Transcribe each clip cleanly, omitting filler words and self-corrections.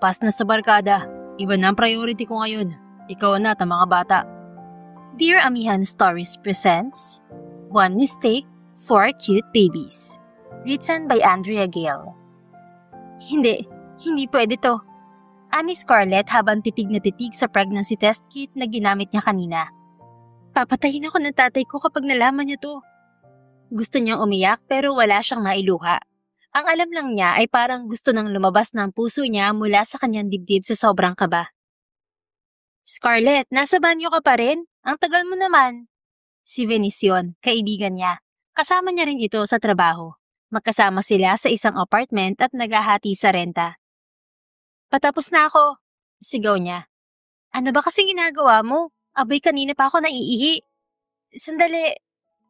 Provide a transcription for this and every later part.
Pas na sa barkada. Iba na ang priority ko ngayon. Ikaw na at ang mga bata. Dear Amihan Stories presents One Mistake, Four Cute Babies. Written by Andrea Gale. Hindi pwede to. Ani Scarlett habang titig na titig sa pregnancy test kit na ginamit niya kanina. Papatayin ako ng tatay ko kapag nalaman niya to. Gusto niyang umiyak pero wala siyang mailuha. Ang alam lang niya ay parang gusto nang lumabas ng puso niya mula sa kanyang dibdib sa sobrang kaba. Scarlett, nasa banyo ka pa rin? Ang tagal mo naman. Si Venicion, kaibigan niya. Kasama niya rin ito sa trabaho. Magkasama sila sa isang apartment at naghahati sa renta. Patapos na ako, sigaw niya. Ano ba kasi ginagawa mo? Abay kanina pa ako naiihi. Sandali,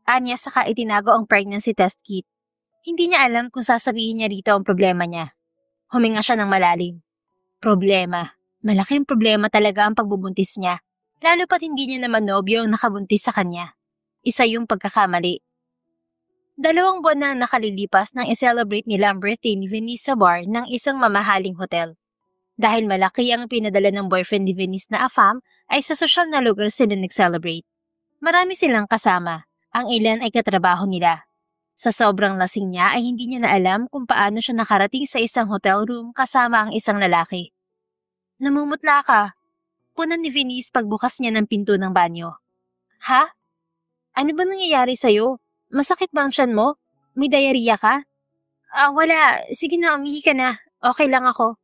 anya saka itinago ang pregnancy test kit. Hindi niya alam kung sasabihin niya rito ang problema niya. Huminga siya ng malalim. Problema. Malaking problema talaga ang pagbubuntis niya. Lalo pat hindi niya naman nobyo ang nakabuntis sa kanya. Isa yung pagkakamali. 2 buwan na nakalilipas nang i-celebrate nila ang birthday ni Venice sa bar ng isang mamahaling hotel. Dahil malaki ang pinadala ng boyfriend ni Venice na afam, ay sa sosyal na lugar sila nag-celebrate. Marami silang kasama. Ang ilan ay katrabaho nila. Sa sobrang lasing niya ay hindi niya na alam kung paano siya nakarating sa isang hotel room kasama ang isang lalaki. Namumutla ka. Punan ni Venice pagbukas niya ng pinto ng banyo. Ha? Ano ba nangyayari sa'yo? Masakit ba ang tiyan mo? May diarrhea ka? Wala. Sige na, umihi ka na. Okay lang ako.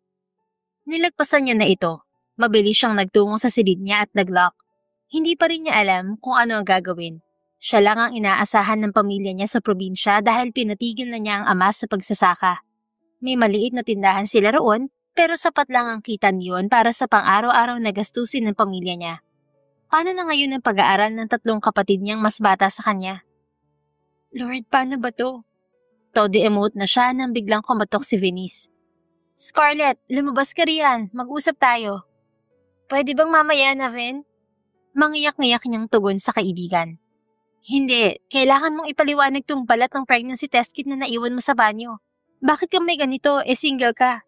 Nilagpasan niya na ito. Mabilis siyang nagtungo sa silid niya at nag-lock. Hindi pa rin niya alam kung ano ang gagawin. Siya lang ang inaasahan ng pamilya niya sa probinsya dahil pinatigil na niya ang ama sa pagsasaka. May maliit na tindahan sila roon pero sapat lang ang kita niyon para sa pang-araw-araw na gastusin ng pamilya niya. Paano na ngayon ang pag-aaral ng 3 kapatid niyang mas bata sa kanya? Lord, paano ba to? Todo-emote na siya nang biglang kumatok si Venice. Scarlett, lumabas ka riyan. Mag-usap tayo. Pwede bang mamaya na, Ven? Mangiyak-ngiyak niyang tugon sa kaibigan. Hindi, kailangan mong ipaliwanag tong balat ng pregnancy test kit na naiwan mo sa banyo. Bakit ka may ganito, single ka?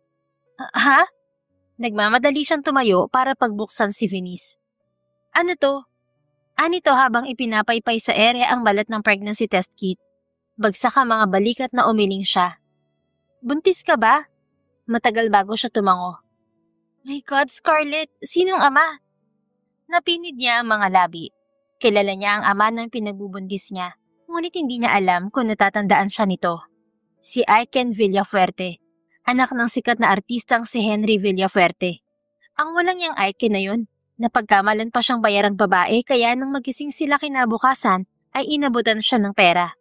Ha? Nagmamadali siyang tumayo para pagbuksan si Venice. Ano to? Anito habang ipinapaypay sa ere ang balat ng pregnancy test kit. Bagsak ang mga balikat na umiling siya. Buntis ka ba? Matagal bago siya tumango. My God, Scarlett, sinong ama? Napinid niya ang mga labi. Kilala niya ang ama ng pinagbubuntis niya, ngunit hindi niya alam kung natatandaan siya nito. Si Aiken Villafuerte, anak ng sikat na artistang si Henry Villafuerte. Ang walang niyang Aiken na yun, napagkamalan pa siyang bayarang babae kaya nang magising sila kinabukasan ay inabutan siya ng pera.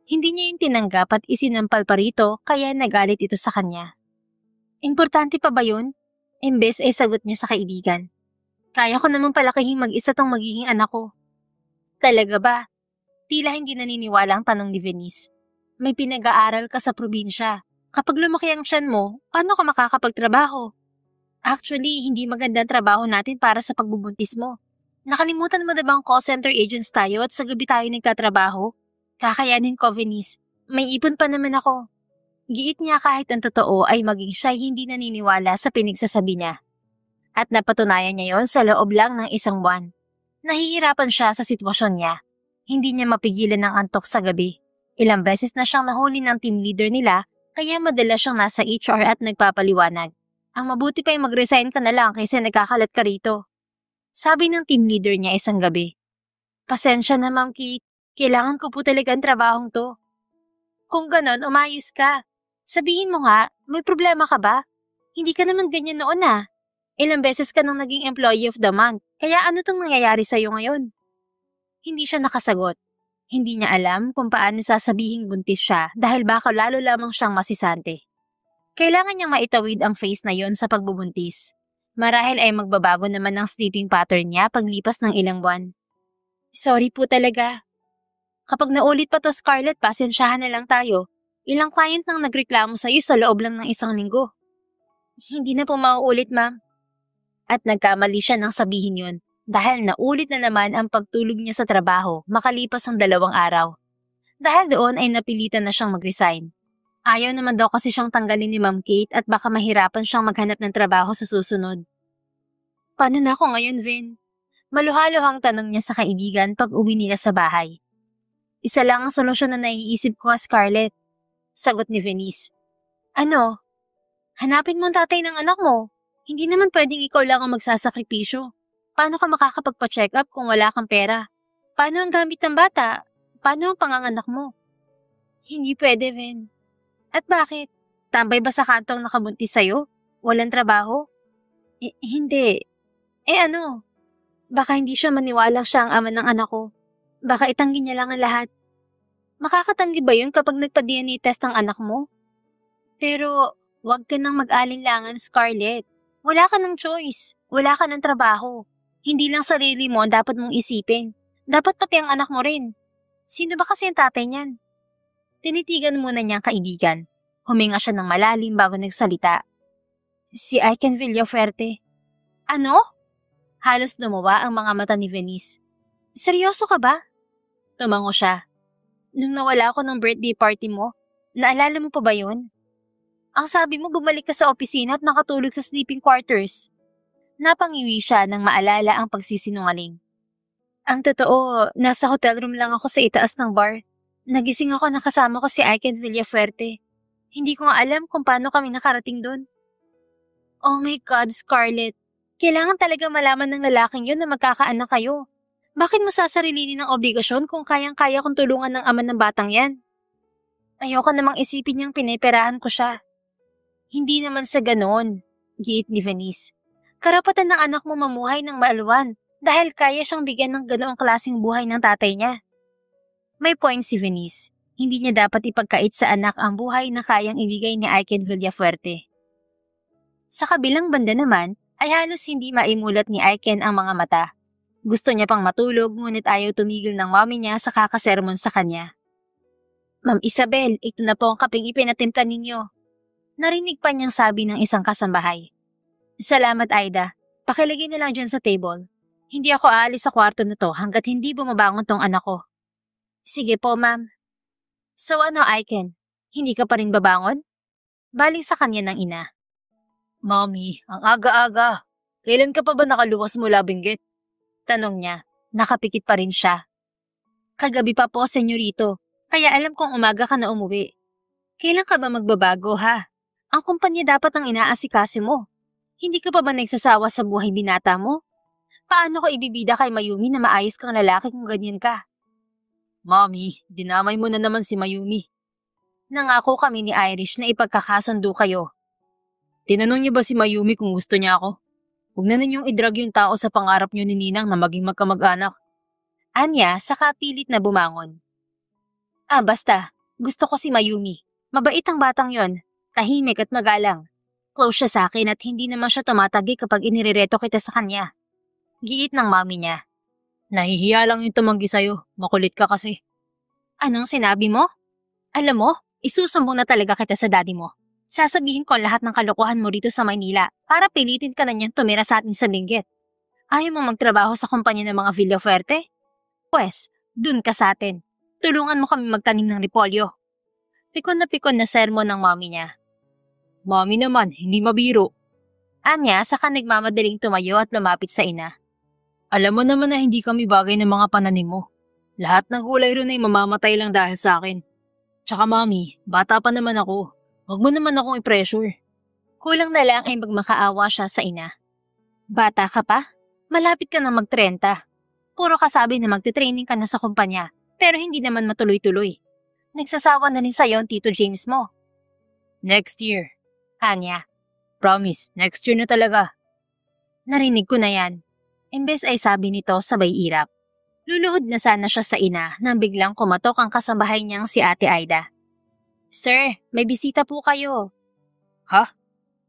Hindi niya yung tinanggap at isinampal pa rito kaya nagalit ito sa kanya. Importante pa ba yun? Imbes ay sagot niya sa kaibigan. Kaya ko namang palakihin mag-isa tong magiging anak ko. Talaga ba? Tila hindi naniniwala ang tanong ni Venice. May pinag-aaral ka sa probinsya. Kapag lumaki ang tiyan mo, paano ka makakapagtrabaho? Actually, hindi maganda ang trabaho natin para sa pagbubuntis mo. Nakalimutan mo na bang call center agents tayo at sa gabi tayo nagtatrabaho? Kakayanin ko, Venice. May ipon pa naman ako. Giit niya kahit ang totoo ay maging siya hindi naniniwala sa pinagsasabi niya. At napatunayan niya yon sa loob lang ng 1 buwan. Nahihirapan siya sa sitwasyon niya. Hindi niya mapigilan ng antok sa gabi. Ilang beses na siyang nahuli ng team leader nila kaya madalas siyang nasa HR at nagpapaliwanag. Ang mabuti pa ay mag-resign ka na lang kaysa nagkakalat ka rito. Sabi ng team leader niya isang gabi. Pasensya na Ma'am Kate, kailangan ko po talaga ang trabahong to. Kung ganon, umayos ka. Sabihin mo nga, may problema ka ba? Hindi ka naman ganyan noon ah. Ilang beses ka nang naging employee of the month, kaya ano tong nangyayari sa'yo ngayon? Hindi siya nakasagot. Hindi niya alam kung paano sasabihing buntis siya dahil baka lalo lamang siyang masisante. Kailangan niyang maitawid ang phase na yon sa pagbubuntis. Marahil ay magbabago naman ang sleeping pattern niya paglipas ng ilang buwan. Sorry po talaga. Kapag naulit pa to Scarlett, pasensyahan na lang tayo. Ilang client nang nagreklamo sa'yo sa loob lang ng 1 linggo. Hindi na po mauulit, ma'am. At nagkamali siya nang sabihin yun dahil naulit na naman ang pagtulog niya sa trabaho makalipas ang 2 araw. Dahil doon ay napilitan na siyang mag-resign. Ayaw naman daw kasi siyang tanggalin ni Ma'am Kate at baka mahirapan siyang maghanap ng trabaho sa susunod. Paano na ako ngayon, Vin? Maluhaluhang tanong niya sa kaibigan pag uwi nila sa bahay. Isa lang ang solusyon na naiisip ko, Scarlett. Sagot ni Venice. Ano? Hanapin mo ang tatay ng anak mo. Hindi naman pwedeng ikaw lang ang magsasakripisyo. Paano ka makakapagpa-check up kung wala kang pera? Paano ang gamit ng bata? Paano ang panganganak mo? Hindi pwede, Vin. At bakit? Tambay ba sa kantong nakabuntis sa'yo? Walang trabaho? Hindi. Ano? Baka hindi siya maniwalang siya ang ama ng anak ko. Baka itanggi niya lang ang lahat. Makakatanggi ba yun kapag nagpa-DNA test ang anak mo? Pero, wag ka nang mag-alinlangan, Scarlett. Wala ka ng choice. Wala ka ng trabaho. Hindi lang sarili mo ang dapat mong isipin. Dapat pati ang anak mo rin. Sino ba kasi ang tatay niyan? Tinitigan muna niya ang kaibigan. Huminga siya ng malalim bago nagsalita. Si Aiken Villafuerte. Ano? Halos lumawa ang mga mata ni Venice. Seryoso ka ba? Tumango siya. Nung nawala ako ng birthday party mo, naalala mo pa ba yun? Ang sabi mo bumalik ka sa opisina at nakatulog sa sleeping quarters. Napangiwi siya nang maalala ang pagsisinungaling. Ang totoo, nasa hotel room lang ako sa itaas ng bar. Nagising ako na kasama ko si Aiken Villafuerte. Hindi ko nga alam kung paano kami nakarating doon. Oh my God, Scarlett. Kailangan talaga malaman ng lalaking yun na magkakaanak kayo. Bakit mo sasarilinin ng obligasyon kung kayang-kaya kong tulungan ng ama ng batang yan? Ayoko namang isipin niyang piniperahan ko siya. Hindi naman sa ganon, giit ni Venice. Karapatan ng anak mo mamuhay ng maaluan dahil kaya siyang bigyan ng ganoong klaseng buhay ng tatay niya. May point si Venice. Hindi niya dapat ipagkait sa anak ang buhay na kayang ibigay ni Aiken Villafuerte. Sa kabilang banda naman, ay halos hindi maimulat ni Aiken ang mga mata. Gusto niya pang matulog ngunit ayaw tumigil ng mommy niya sa kakasermon sa kanya. Ma'am Isabel, ito na po ang kapeng ipinatimpla ninyo. Narinig pa niyang sabi ng isang kasambahay. Salamat, Aida. Pakilagay na lang dyan sa table. Hindi ako aalis sa kwarto na to hanggat hindi bumabangon tong anak ko. Sige po, ma'am. So ano, Aiken? Hindi ka pa rin babangon? Baling sa kanya ng ina. Mommy, ang aga-aga. Kailan ka pa ba nakaluwas mula Benguet? Tanong niya. Nakapikit pa rin siya. Kagabi pa po, senyorito. Kaya alam kong umaga ka na umuwi. Kailan ka ba magbabago, ha? Ang kumpanya dapat ang inaasikaso mo. Hindi ka pa ba nagsasawa sa buhay binata mo? Paano ko ibibida kay Mayumi na maayos kang lalaki kung ganyan ka? Mommy, dinamay mo na naman si Mayumi. Nangako kami ni Irish na ipagkakasundo kayo. Tinanong niyo ba si Mayumi kung gusto niya ako? Huwag na ninyong idrag yung tao sa pangarap niyo ni Ninang na maging magkamag-anak. Anya, saka pilit na bumangon. Basta. Gusto ko si Mayumi. Mabait ang batang yon. Tahimik at magalang. Close siya sa akin at hindi naman siya tumatagi kapag inirereto kita sa kanya. Giit ng mami niya. Nahihiya lang yung tumanggi sa'yo. Makulit ka kasi. Anong sinabi mo? Alam mo, isusumbong na talaga kita sa daddy mo. Sasabihin ko lahat ng kalokohan mo rito sa Maynila para pilitin ka na niyang tumira sa atin sa Benguet. Ayaw mo magtrabaho sa kumpanya ng mga Villafuerte? Pwes, dun ka sa atin. Tulungan mo kami magtanim ng repolyo. Pikon na sermon ng mami niya. Mami naman, hindi mabiro. Anya, saka nagmamadaling tumayo at lumapit sa ina. Alam mo naman na hindi kami bagay ng mga pananim mo. Lahat ng gulay ron ay mamamatay lang dahil sa akin. Tsaka mami, bata pa naman ako. Huwag mo naman akong i-pressure. Kulang na lang ay magmakaawa siya sa ina. Bata ka pa? Malapit ka na mag-30. Puro kasabi na magte-training ka na sa kumpanya, pero hindi naman matuloy-tuloy. Nagsasawa na rin sa'yo ang Tito James mo. Next year. Anya. Promise, next year na talaga. Narinig ko na yan. Imbes ay sabi nito sabay irap. Luluhod na sana siya sa ina nang biglang kumatok ang kasambahay niyang si Ate Aida. Sir, may bisita po kayo. Ha?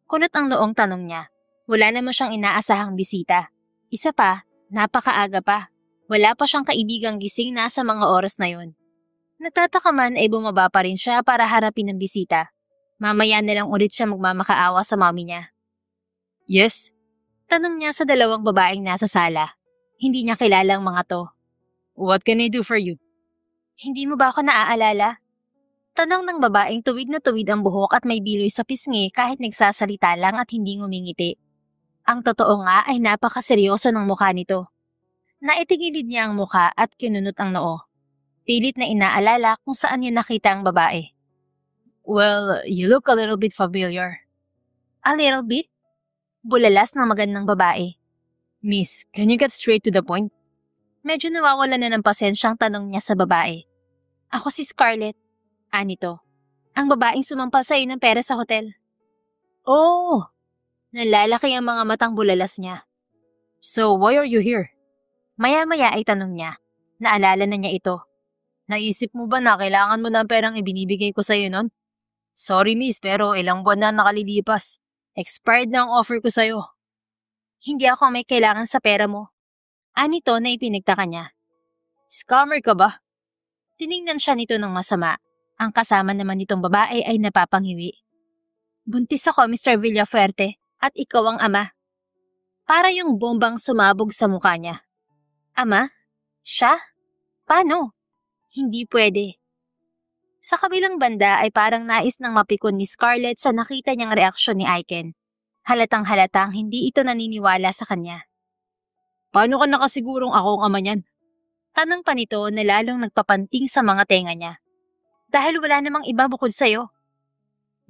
Kunot ang noong tanong niya. Wala naman siyang inaasahang bisita. Isa pa, napakaaga pa. Wala pa siyang kaibigang gising na sa mga oras na yun. Nagtataka man ay bumaba pa rin siya para harapin ang bisita. Mamaya na lang ulit siya magmamakaawa sa mami niya. Yes? Tanong niya sa dalawang babaeng nasa sala. Hindi niya kilalang mga to. What can I do for you? Hindi mo ba ako naaalala? Tanong ng babaeng tuwid na tuwid ang buhok at may biloy sa pisngi kahit nagsasalita lang at hindi ngumingiti. Ang totoo nga ay napakaseryoso ng mukha nito. Naitigilid niya ang mukha at kinunot ang noo. Pilit na inaalala kung saan niya nakita ang babae. Well, you look a little bit familiar. A little bit? Bulalas ng magandang babae. Miss, can you get straight to the point? Medyo nawawala na ng pasensyang tanong niya sa babae. Ako si Scarlett. Anito. Ang babaeng sumampal sa'yo ng pera sa hotel. Oh! Nalalaki ang mga matang bulalas niya. So, why are you here? Maya-maya ay tanong niya. Naalala na niya ito. Naisip mo ba na kailangan mo na ang perang ibinibigay ko sa'yo nun? Sorry miss, pero ilang buwan na nakalilipas. Expired na ang offer ko sa'yo. Hindi ako may kailangan sa pera mo. Anito na ipinagtaka niya. Scammer ka ba? Tiningnan siya nito ng masama. Ang kasama naman nitong babae ay napapanghiwi. Buntis ako, Mr. Villafuerte, at ikaw ang ama. Para yung bombang sumabog sa mukha niya. Ama? Siya? Paano? Hindi pwede. Sa kabilang banda ay parang nais ng mapikon ni Scarlett sa nakita niyang reaksyon ni Aiken. Halatang-halatang hindi ito naniniwala sa kanya. Paano ka nakasigurong ako ang ama niyan? Tanong pa nito na lalong nagpapanting sa mga tenga niya. Dahil wala namang iba bukod sa'yo.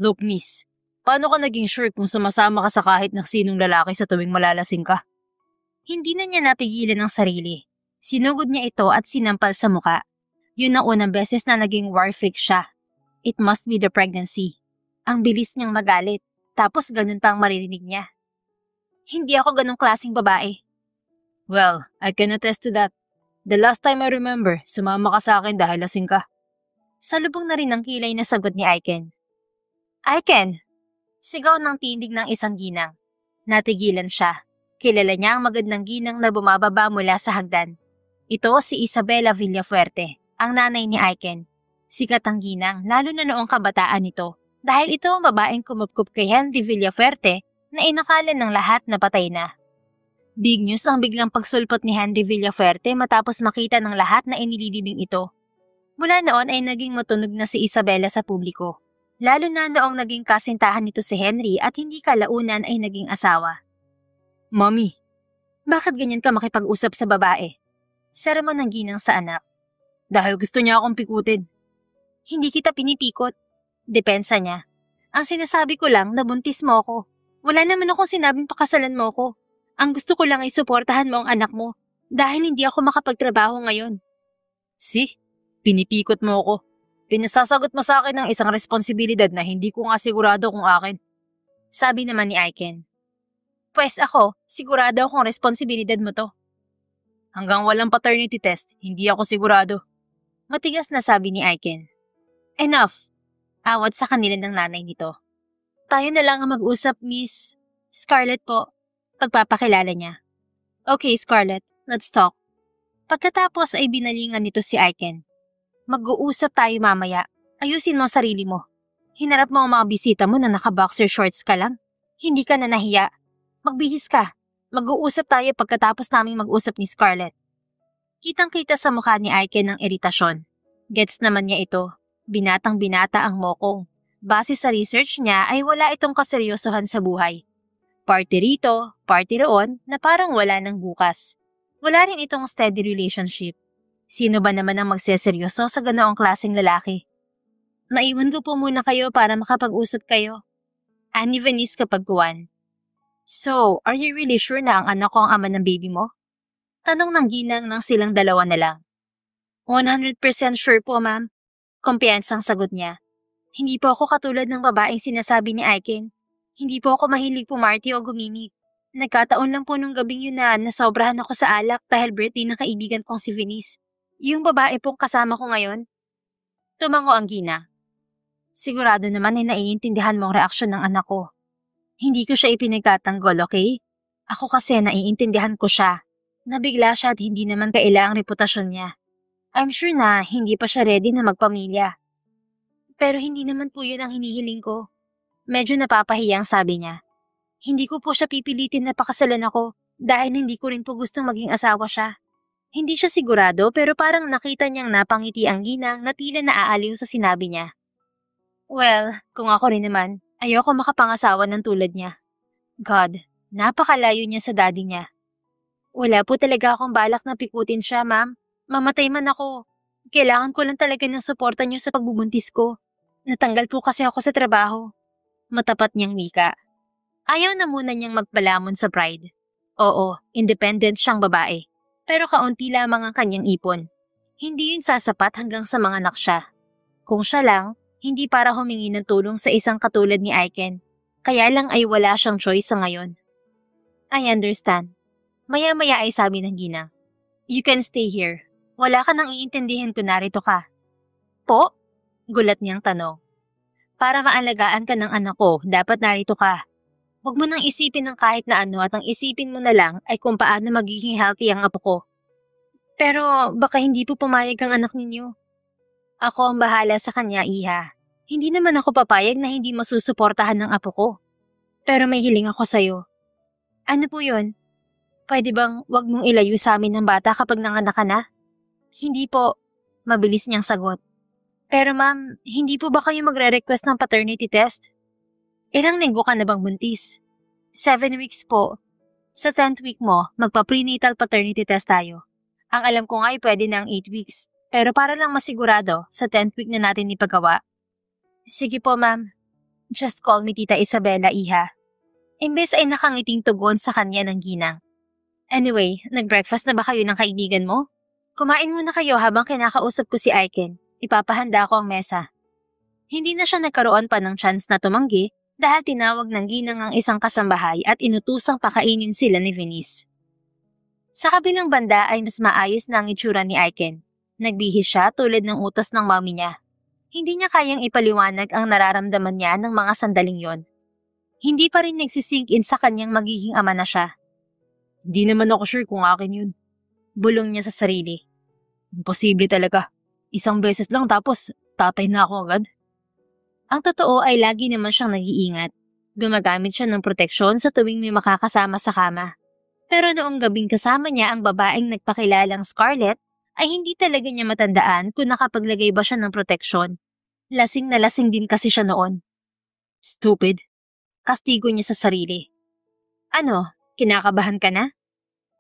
Look miss, paano ka naging sure kung sumasama ka sa kahit na sinong lalaki sa tuwing malalasing ka? Hindi na niya napigilan ang sarili. Sinugod niya ito at sinampal sa muka. Yun ang unang beses na naging war freak siya. It must be the pregnancy. Ang bilis niyang magalit, tapos ganun pa ang maririnig niya. Hindi ako ganung klaseng babae. Well, I can attest to that. The last time I remember, sumama ka sa akin dahil lasing ka. Salubong na rin ang kilay na sagot ni Aiken. Aiken! Sigaw ng tindig ng isang ginang. Natigilan siya. Kilala niya ang magandang ginang na bumababa mula sa hagdan. Ito si Isabela Villafuerte, ang nanay ni Aiken. Sikat ang ginang, lalo na noong kabataan nito, dahil ito ang babaeng kumupkup kay Henry Villafuerte na inakala ng lahat na patay na. Big news ang biglang pagsulpot ni Henry Villafuerte matapos makita ng lahat na inililibing ito. Mula noon ay naging matunog na si Isabela sa publiko, lalo na noong naging kasintahan nito si Henry at hindi kalaunan ay naging asawa. Mommy, bakit ganyan ka makipag-usap sa babae? Sermon ng ginang sa anak. Dahil gusto niya akong pikutin. Hindi kita pinipikot. Depensa niya. Ang sinasabi ko lang na buntis mo ako. Wala naman akong sinabing pakasalan mo ako. Ang gusto ko lang ay suportahan mo ang anak mo dahil hindi ako makapagtrabaho ngayon. See? Pinipikot mo ako. Pinasasagot mo sa akin ng isang responsibilidad na hindi ko nga sigurado kung akin. Sabi naman ni Aiken. Pwes ako, sigurado akong responsibilidad mo to. Hanggang walang paternity test, hindi ako sigurado. Matigas na sabi ni Aiken. Enough! Awat sa kanila ng nanay nito. Tayo na lang ang mag-usap, Miss Scarlett po. Pagpapakilala niya. Okay, Scarlett, let's talk. Pagkatapos ay binalingan nito si Aiken. Mag-uusap tayo mamaya. Ayusin mo ang sarili mo. Hinarap mo ang mga bisita mo na naka-boxer shorts ka lang. Hindi ka na nahiya. Magbihis ka. Mag-uusap tayo pagkatapos naming mag-usap ni Scarlett. Kitang-kita sa mukha ni Aiken ang iritasyon. Gets naman niya ito. Binatang-binata ang mokong. Base sa research niya ay wala itong kaseryosohan sa buhay. Party rito, party roon na parang wala ng bukas. Wala rin itong steady relationship. Sino ba naman ang magseseryoso sa ganoong klaseng lalaki? Maiwan ko po muna kayo para makapag-usap kayo. Ani Venice Kapagkuan. So, are you really sure na ang anak ko ang ama ng baby mo? Tanong ng ginang nang silang dalawa na lang. 100% sure po, ma'am. Kumpiyansang sagot niya. Hindi po ako katulad ng babaeng sinasabi ni Aiken. Hindi po ako mahilig pumarty o gumimik. Nagkataon lang po nung gabing yun na nasobrahan ako sa alak dahil birthday ng kaibigan kong si Venice. Yung babae pong kasama ko ngayon. Tumango ang ginang. Sigurado naman ay naiintindihan mo ang reaksyon ng anak ko. Hindi ko siya ipinagtatanggol, okay? Ako kasi naiintindihan ko siya. Nabigla siya at hindi naman kailangang reputasyon niya. I'm sure na hindi pa siya ready na magpamilya. Pero hindi naman po yun ang hinihiling ko. Medyo napapahiyang sabi niya. Hindi ko po siya pipilitin na pakasalan ako dahil hindi ko rin po gustong maging asawa siya. Hindi siya sigurado pero parang nakita niyang napangiti ang ginang na tila naaaliw sa sinabi niya. Well, kung ako rin naman, ayoko makapangasawa ng tulad niya. God, napakalayo niya sa daddy niya. Wala po talaga akong balak na pikutin siya, ma'am. Mamatay man ako. Kailangan ko lang talaga ng suporta niyo sa pagbubuntis ko. Natanggal po kasi ako sa trabaho. Matapat niyang wika. Ayaw na muna niyang magpalamon sa Pride. Oo, independent siyang babae. Pero kaunti lamang ang kanyang ipon. Hindi yun sasapat hanggang sa mga anak siya. Kung siya lang, hindi para humingi ng tulong sa isang katulad ni Aiken. Kaya lang ay wala siyang choice sa ngayon. I understand. Maya-maya ay sabi ng ginang. You can stay here. Wala ka nang iintindihin kung narito ka. Po? Gulat niyang tanong. Para maalagaan ka ng anak ko, dapat narito ka. Huwag mo nang isipin ng kahit na ano at ang isipin mo na lang ay kung paano magiging healthy ang apo ko. Pero baka hindi po pumayag ang anak ninyo. Ako ang bahala sa kanya, iha. Hindi naman ako papayag na hindi masusuportahan ng apo ko. Pero may hiling ako sa'yo. Ano po yun? Pwede bang wag mong ilayo sa amin ng bata kapag nanganak ka na? Hindi po. Mabilis niyang sagot. Pero ma'am, hindi po ba kayo magre-request ng paternity test? Ilang linggo ka na bang buntis? 7 weeks po. Sa 10th week mo, magpa-prenatal paternity test tayo. Ang alam ko nga ay pwede na ang 8 weeks. Pero para lang masigurado, sa 10th week na natin ipagawa. Sige po ma'am. Just call me Tita Isabela, iha. Imbes ay nakangiting tugon sa kanya ng ginang. Anyway, nag-breakfast na ba kayo ng kaibigan mo? Kumain muna kayo habang kinakausap ko si Aiken. Ipapahanda ko ang mesa. Hindi na siya nagkaroon pa ng chance na tumanggi dahil tinawag ng ginang ang isang kasambahay at inutusang pakainin sila ni Venice. Sa kabilang banda ay mas maayos na ang itsura ni Aiken. Nagbihis siya tulad ng utos ng mami niya. Hindi niya kayang ipaliwanag ang nararamdaman niya ng mga sandaling yon. Hindi pa rin nagsisink in sa kanyang magiging ama na siya. Hindi naman ako sure kung akin yun. Bulong niya sa sarili. Imposible talaga. Isang beses lang tapos tatay na ako agad. Ang totoo ay lagi naman siyang nag-iingat. Gumagamit siya ng proteksyon sa tuwing may makakasama sa kama. Pero noong gabing kasama niya ang babaeng nagpakilalang Scarlett, ay hindi talaga niya matandaan kung nakapaglagay ba siya ng proteksyon. Lasing na lasing din kasi siya noon. Stupid. Kastigo niya sa sarili. Ano, kinakabahan ka na?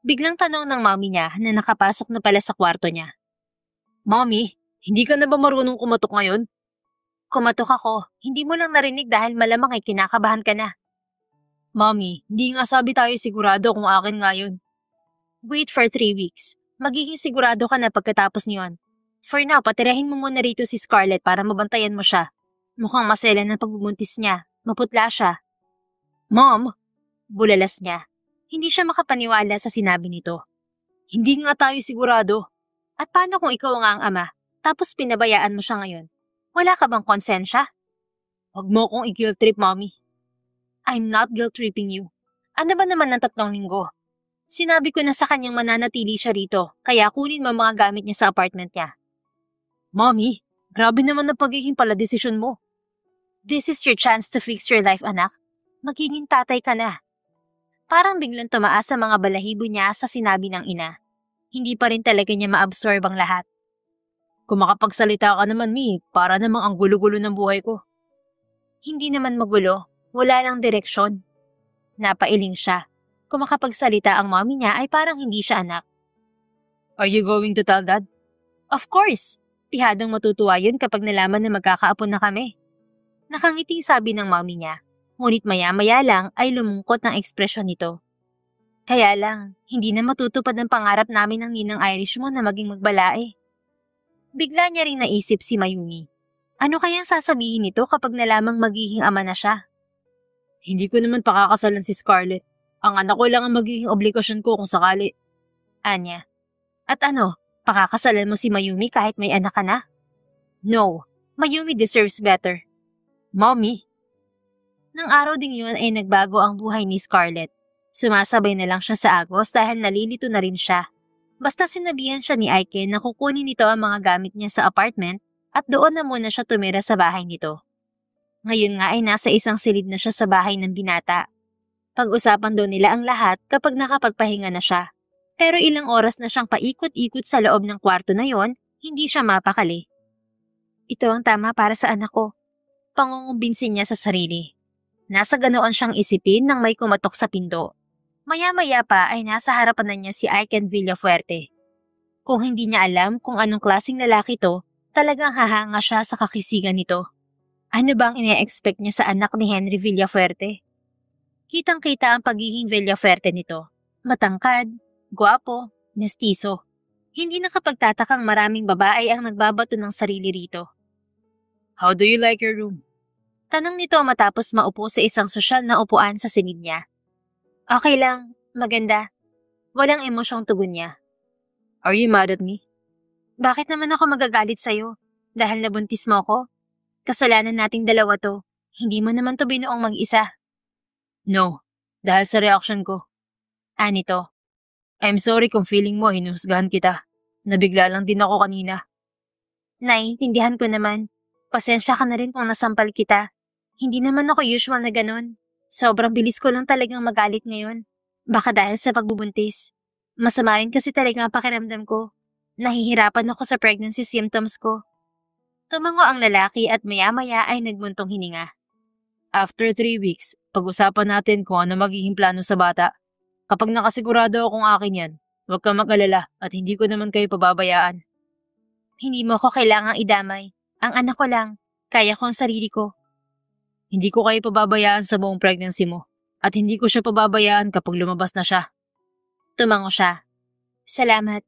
Biglang tanong ng mami niya na nakapasok na pala sa kwarto niya. Mami, hindi ka na ba marunong kumatok ngayon? Kumatok ako. Hindi mo lang narinig dahil malamang ay kinakabahan ka na. Mami, hindi nga sabi tayo sigurado kung akin nga yun. Wait for 3 weeks. Magiging sigurado ka na pagkatapos niyon. For now, patirahin mo muna rito si Scarlett para mabantayan mo siya. Mukhang masela ng pagbubuntis niya. Maputla siya. Mom! Bulalas niya. Hindi siya makapaniwala sa sinabi nito. Hindi nga tayo sigurado. At paano kung ikaw nga ang ama, tapos pinabayaan mo siya ngayon? Wala ka bang konsensya? Huwag mo kong i-guilt trip, Mommy. I'm not guilt tripping you. Ano ba naman ng 3 linggo? Sinabi ko na sa kanyang mananatili siya rito, kaya kunin mo mga gamit niya sa apartment niya. Mommy, grabe naman ang pagiging paladesisyon mo. This is your chance to fix your life, anak. Magiging tatay ka na. Parang biglang tumaas sa mga balahibo niya sa sinabi ng ina. Hindi pa rin talaga niya ma-absorb ang lahat. Kung makapagsalita ka naman, Mi, para namang ang gulo-gulo ng buhay ko. Hindi naman magulo. Wala nang direksyon. Napailing siya. Kung makapagsalita ang mommy niya ay parang hindi siya anak. Are you going to tell Dad? Of course. Pihadong matutuwa yun kapag nalaman na magkakaapon na kami. Nakangiting sabi ng mommy niya. Ngunit maya-maya lang ay lumungkot ang ekspresyon nito. Kaya lang, hindi na matutupad ang pangarap namin ng ninang Irish mo na maging magbalae. Bigla niya ring naisip si Mayumi. Ano kayang sasabihin nito kapag nalamang magiging ama na siya? Hindi ko naman pakakasalan si Scarlett. Ang anak ko lang ang magiging obligasyon ko kung sakali. Anya. At ano, pakakasalan mo si Mayumi kahit may anak ka na? No, Mayumi deserves better. Mommy. Nang araw ding yun ay nagbago ang buhay ni Scarlett. Sumasabay na lang siya sa agos dahil nalilito na rin siya. Basta sinabihan siya ni Aiken na kukunin nito ang mga gamit niya sa apartment at doon na muna siya tumira sa bahay nito. Ngayon nga ay nasa isang silid na siya sa bahay ng binata. Pag-usapan daw nila ang lahat kapag nakapagpahinga na siya. Pero ilang oras na siyang paikot-ikot sa loob ng kwarto na yon, hindi siya mapakali. Ito ang tama para sa anak ko. pangungumbinsin niya sa sarili. Nasa ganoon siyang isipin nang may kumatok sa pinto. Maya-maya pa ay nasa harapan na niya si Aiken Villafuerte. Kung hindi niya alam kung anong klaseng lalaki to, talagang hahanga siya sa kakisigan nito. Ano bang ine-expect niya sa anak ni Henry Villafuerte? Kitang-kita ang pagiging Villafuerte nito. Matangkad, gwapo, mestizo. Hindi nakapagtatakang maraming babae ang nagbabato ng sarili rito. How do you like your room? Tanong nito matapos maupo sa isang sosyal na upuan sa silid niya. Okay lang, maganda. Walang emosyong tugon niya. Are you mad at me? Bakit naman ako magagalit sa'yo? Dahil nabuntis mo ako? Kasalanan nating dalawa to. Hindi mo naman to binuong mag-isa. No, dahil sa reaction ko. Anito. I'm sorry kung feeling mo hinusgahan kita. Nabigla lang din ako kanina. Naiintindihan ko naman. Pasensya ka na rin kung nasampal kita. Hindi naman ako usual na ganun. Sobrang bilis ko lang talagang magalit ngayon. Baka dahil sa pagbubuntis. Masama rin kasi talaga ang pakiramdam ko. Nahihirapan ako sa pregnancy symptoms ko. Tumango ang lalaki at maya-maya ay nagmuntong hininga. After 3 weeks, pag-usapan natin kung ano magiging plano sa bata. Kapag nakasigurado akong akin yan, huwag kang mag-alala at hindi ko naman kayo pababayaan. Hindi mo ko kailangang idamay. Ang anak ko lang, kaya ko ang sarili ko. Hindi ko kayo pababayaan sa buong pregnancy mo at hindi ko siya pababayaan kapag lumabas na siya. Tumango siya. Salamat.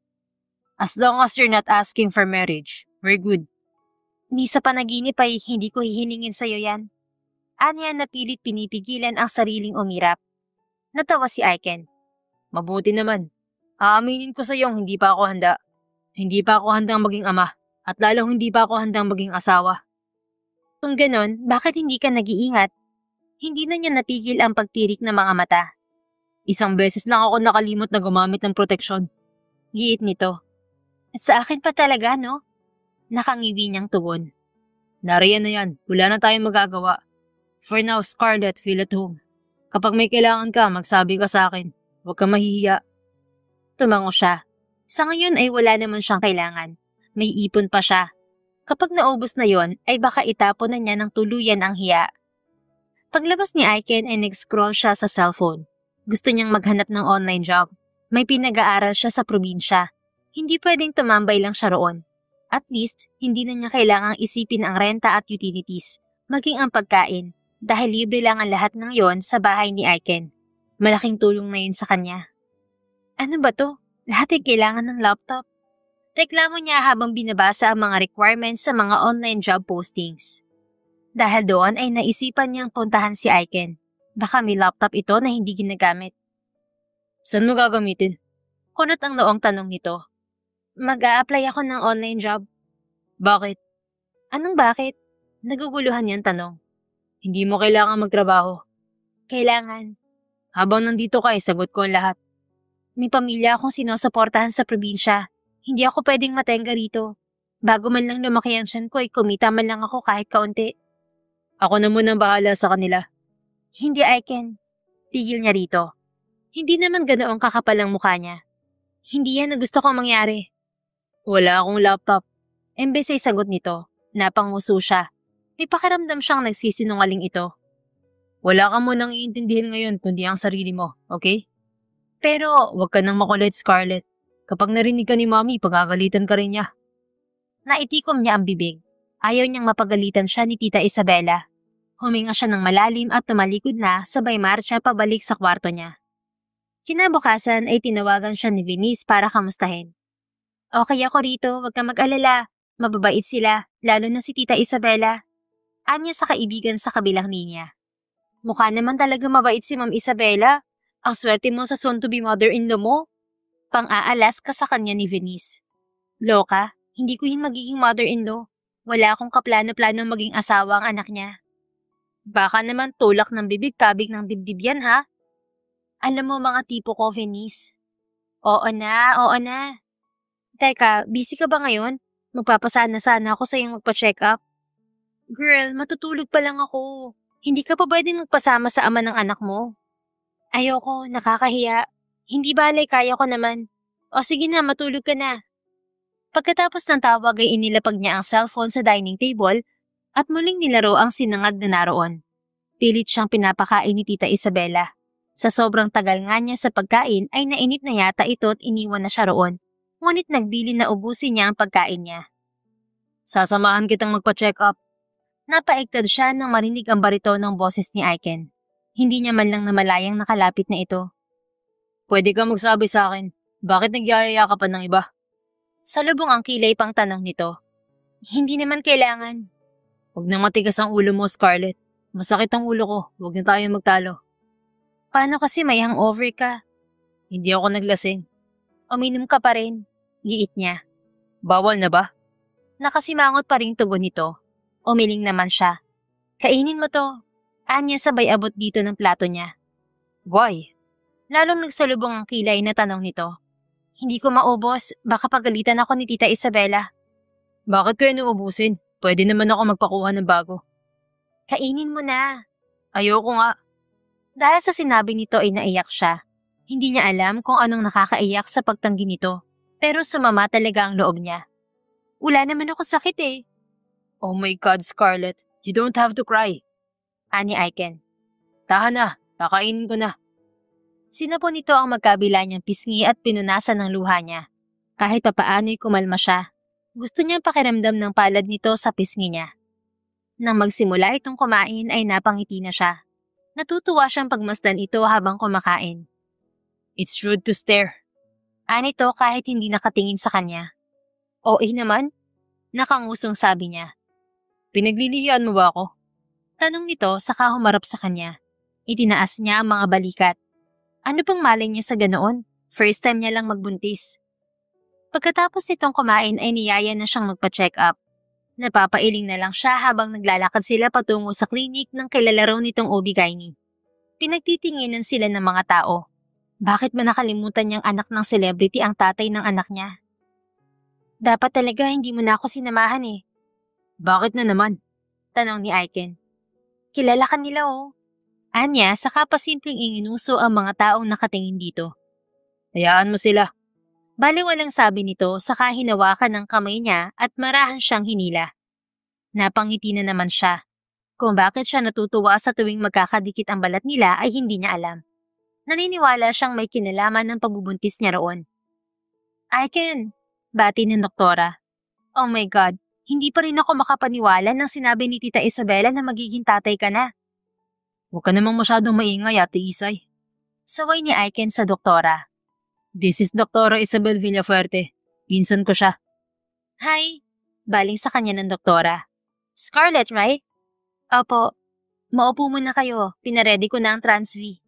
As long as you're not asking for marriage, we're good. Ni sa panaginip ay hindi ko hihilingin sa'yo yan. Anya na pilit pinipigilan ang sariling umirap. Natawa si Aiken. Mabuti naman. Aaminin ko sa iyong hindi pa ako handa. Hindi pa ako handang maging ama at lalong hindi pa ako handang maging asawa. Kung ganon, bakit hindi ka nag-iingat? Hindi na niya napigil ang pagtirik ng mga mata. Isang beses lang ako nakalimot na gumamit ng proteksyon. Giit nito. At sa akin pa talaga, no? Nakangiwi niyang tugon. Nariyan na yan. Wala na tayong magagawa. For now, Scarlett, feel at home. Kapag may kailangan ka, magsabi ka sa akin. Huwag kang mahihiya. Tumango siya. Sa ngayon ay wala naman siyang kailangan. May ipon pa siya. Kapag naubos na yon, ay baka itapon na niya ng tuluyan ang hiya. Paglabas ni Aiken ay nag-scroll siya sa cellphone. Gusto niyang maghanap ng online job. May pinag-aaral siya sa probinsya. Hindi pwedeng tumambay lang siya roon. At least, hindi na niya kailangang isipin ang renta at utilities, maging ang pagkain, dahil libre lang ang lahat ng yon sa bahay ni Aiken. Malaking tulong na yun sa kanya. Ano ba to? Lahat ay kailangan ng laptop. Reklamo niya habang binabasa ang mga requirements sa mga online job postings. Dahil doon ay naisipan niyang puntahan si Aiken. Baka may laptop ito na hindi ginagamit. Saan mo gagamitin? Kunot ang noong tanong nito. Mag-a-apply ako ng online job. Bakit? Anong bakit? Naguguluhan niyang tanong. Hindi mo kailangan magtrabaho. Kailangan. Habang nandito ka, sagot ko ang lahat. May pamilya akong sinusuportahan sa probinsya. Hindi ako pwedeng matenga rito. Bago man lang lumaki ang tiyan ko ay kumita man lang ako kahit kaunti. Ako na munang bahala sa kanila. Hindi, Aiken. Tigil niya rito. Hindi naman ganoong kakapal ang mukha niya. Hindi yan na gusto kong mangyari. Wala akong laptop. Embes ay sagot nito. Napanguso siya. May pakiramdam siyang nagsisinungaling ito. Wala ka munang iintindihin ngayon kundi ang sarili mo, okay? Pero, Huwag ka nang makulit, Scarlett. Kapag narinig ka ni Mommy, pagagalitan ka rin niya. naitikom niya ang bibig. Ayaw niyang mapagalitan siya ni Tita Isabela. Huminga siya ng malalim at tumalikod na sabay marcha pabalik sa kwarto niya. Kinabukasan ay tinawagan siya ni Venice para kamustahin. Okay ako rito, wag kang mag-alala. Mababait sila, lalo na si Tita Isabela. Anya sa kaibigan sa kabilang linya. Mukha naman talaga mabait si Ma'am Isabela. Ang swerte mo sa soon-to-be mother-in-law mo. Pang-aalas ka sa kanya ni Venice. Loka, hindi ko yun magiging mother-in-law. Wala akong kaplano-plano maging asawa ang anak niya. Baka naman tulak ng bibig-kabig ng dibdib yan, ha? Alam mo mga tipo ko, Venice. Oo na, oo na. Teka, busy ka ba ngayon? Magpapasana-sana ako sa iyong magpa-check up. Girl, matutulog pa lang ako. Hindi ka pa pwedeng magpasama sa ama ng anak mo. Ayoko, nakakahiya. Hindi balay, kaya ko naman. O sige na, matulog ka na. Pagkatapos ng tawag ay inilapag niya ang cellphone sa dining table At muling nilaro ang sinangag na naroon. Pilit siyang pinapakain ni Tita Isabela. Sa sobrang tagal nga niya sa pagkain ay nainip na yata ito at iniwan na siya roon. Ngunit nagdilin na ubusin niya ang pagkain niya. Sasamahan kitang magpa-check up. Napaigtad siya nang marinig ang barito ng boses ni Aiken. Hindi niya man lang namalayang nakalapit na ito. Pwede ka magsabi sa akin, bakit nagyayaya ka pa ng iba? Salubong ang kilay pang tanong nito. Hindi naman kailangan. Huwag nang matigas ang ulo mo, Scarlett. Masakit ang ulo ko, huwag na tayo magtalo. Paano kasi may hangover ka? Hindi ako naglasing. Uminom ka pa rin. Giit niya. Bawal na ba? Nakasimangot pa ring tugon nito. Umiling naman siya. Kainin mo to. Anya sabay abot dito ng plato niya. Why? Lalong nagsalubong ang kilay na tanong nito. Hindi ko maubos, baka pagalitan ako ni Tita Isabela. Bakit ko yun uubusin? Pwede naman ako magpakuha ng bago. Kainin mo na. Ayoko nga. Dahil sa sinabi nito ay naiyak siya. Hindi niya alam kung anong nakakaiyak sa pagtanggi nito. Pero sumama talaga ang loob niya. Wala naman ako sakit eh. Oh my God, Scarlett. You don't have to cry. Ani Aiken. Tahan na, kakainin ko na. Sinapon nito ang magkabila niyang pisngi at pinunasan ng luha niya. Kahit papaano'y kumalma siya. Gusto niyang pakiramdam ng palad nito sa pisngi niya. Nang magsimula itong kumain ay napangiti na siya. Natutuwa siyang pagmasdan ito habang kumakain. It's rude to stare. Anito kahit hindi nakatingin sa kanya. OA naman? Nakangusong sabi niya. Pinaglilihian mo ba ako? Tanong nito saka humarap sa kanya. Itinaas niya ang mga balikat. Ano pang malay niya sa ganoon? First time niya lang magbuntis. Pagkatapos nitong kumain ay niyaya na siyang magpa-check up. Napapailing na lang siya habang naglalakad sila patungo sa klinik ng kilala raw nitong OB-GYN. Pinagtitinginan sila ng mga tao. Bakit ba nakalimutan niyang anak ng celebrity ang tatay ng anak niya? Dapat talaga hindi mo na ako sinamahan eh. Bakit na naman? Tanong ni Aiken. Kilala ka nila oh. Anya, saka pa simpleng inginuso ang mga taong nakatingin dito. Hayaan mo sila. Baliwalang sabi nito saka hinawakan ng kamay niya at marahan siyang hinila. Napangiti na naman siya. Kung bakit siya natutuwa sa tuwing magkakadikit ang balat nila ay hindi niya alam. Naniniwala siyang may kinalaman ng pagbubuntis niya roon. Aiken, bati ng doktora. Oh my God, hindi pa rin ako makapaniwala nang sinabi ni Tita Isabela na magiging tatay ka na. Huwag ka namang masyadong maingay, Ate Isay. Saway ni Aiken sa doktora. This is Dr. Isabel Villafuerte. Pinsan ko siya. Hi, baling sa kanya ng doktora. Scarlett, right? Opo. Maupo muna kayo, pinaredy ko na ang Transv.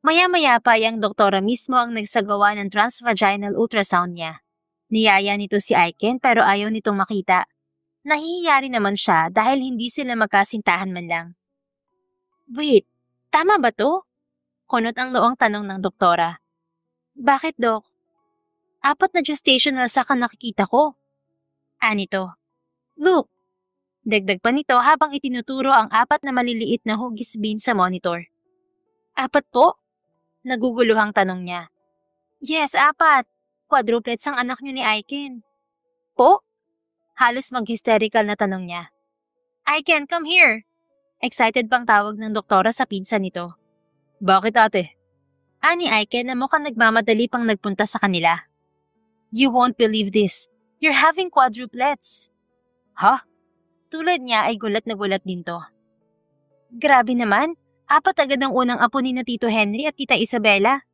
Maya-maya pa ang doktora mismo ang nagsagawa ng transvaginal ultrasound niya. Niyaya nito si Aiken pero ayaw nitong makita. Nahihiya rin naman siya dahil hindi sila magkasintahan man lang. Wait, tama ba to? Kunot ang noong tanong ng doktora. Bakit, Dok? 4 na gestational sa nakikita ko. Anito. Look! Dagdag pa nito habang itinuturo ang 4 na maliliit na hugis bean sa monitor. 4 po? Naguguluhang tanong niya. Yes, 4. Quadruplets ang anak niyo ni Aiken. Po? Halos mag-hysterical na tanong niya. Aiken, come here! Excited pang tawag ng doktora sa pinsan nito. Bakit ate? Ani Aiken na mukhang nagmamadali pang nagpunta sa kanila. You won't believe this. You're having quadruplets. Ha? Tulad niya ay gulat na gulat din to. Grabe naman, 4 agad ang unang apo ni na Tito Henry at Tita Isabela.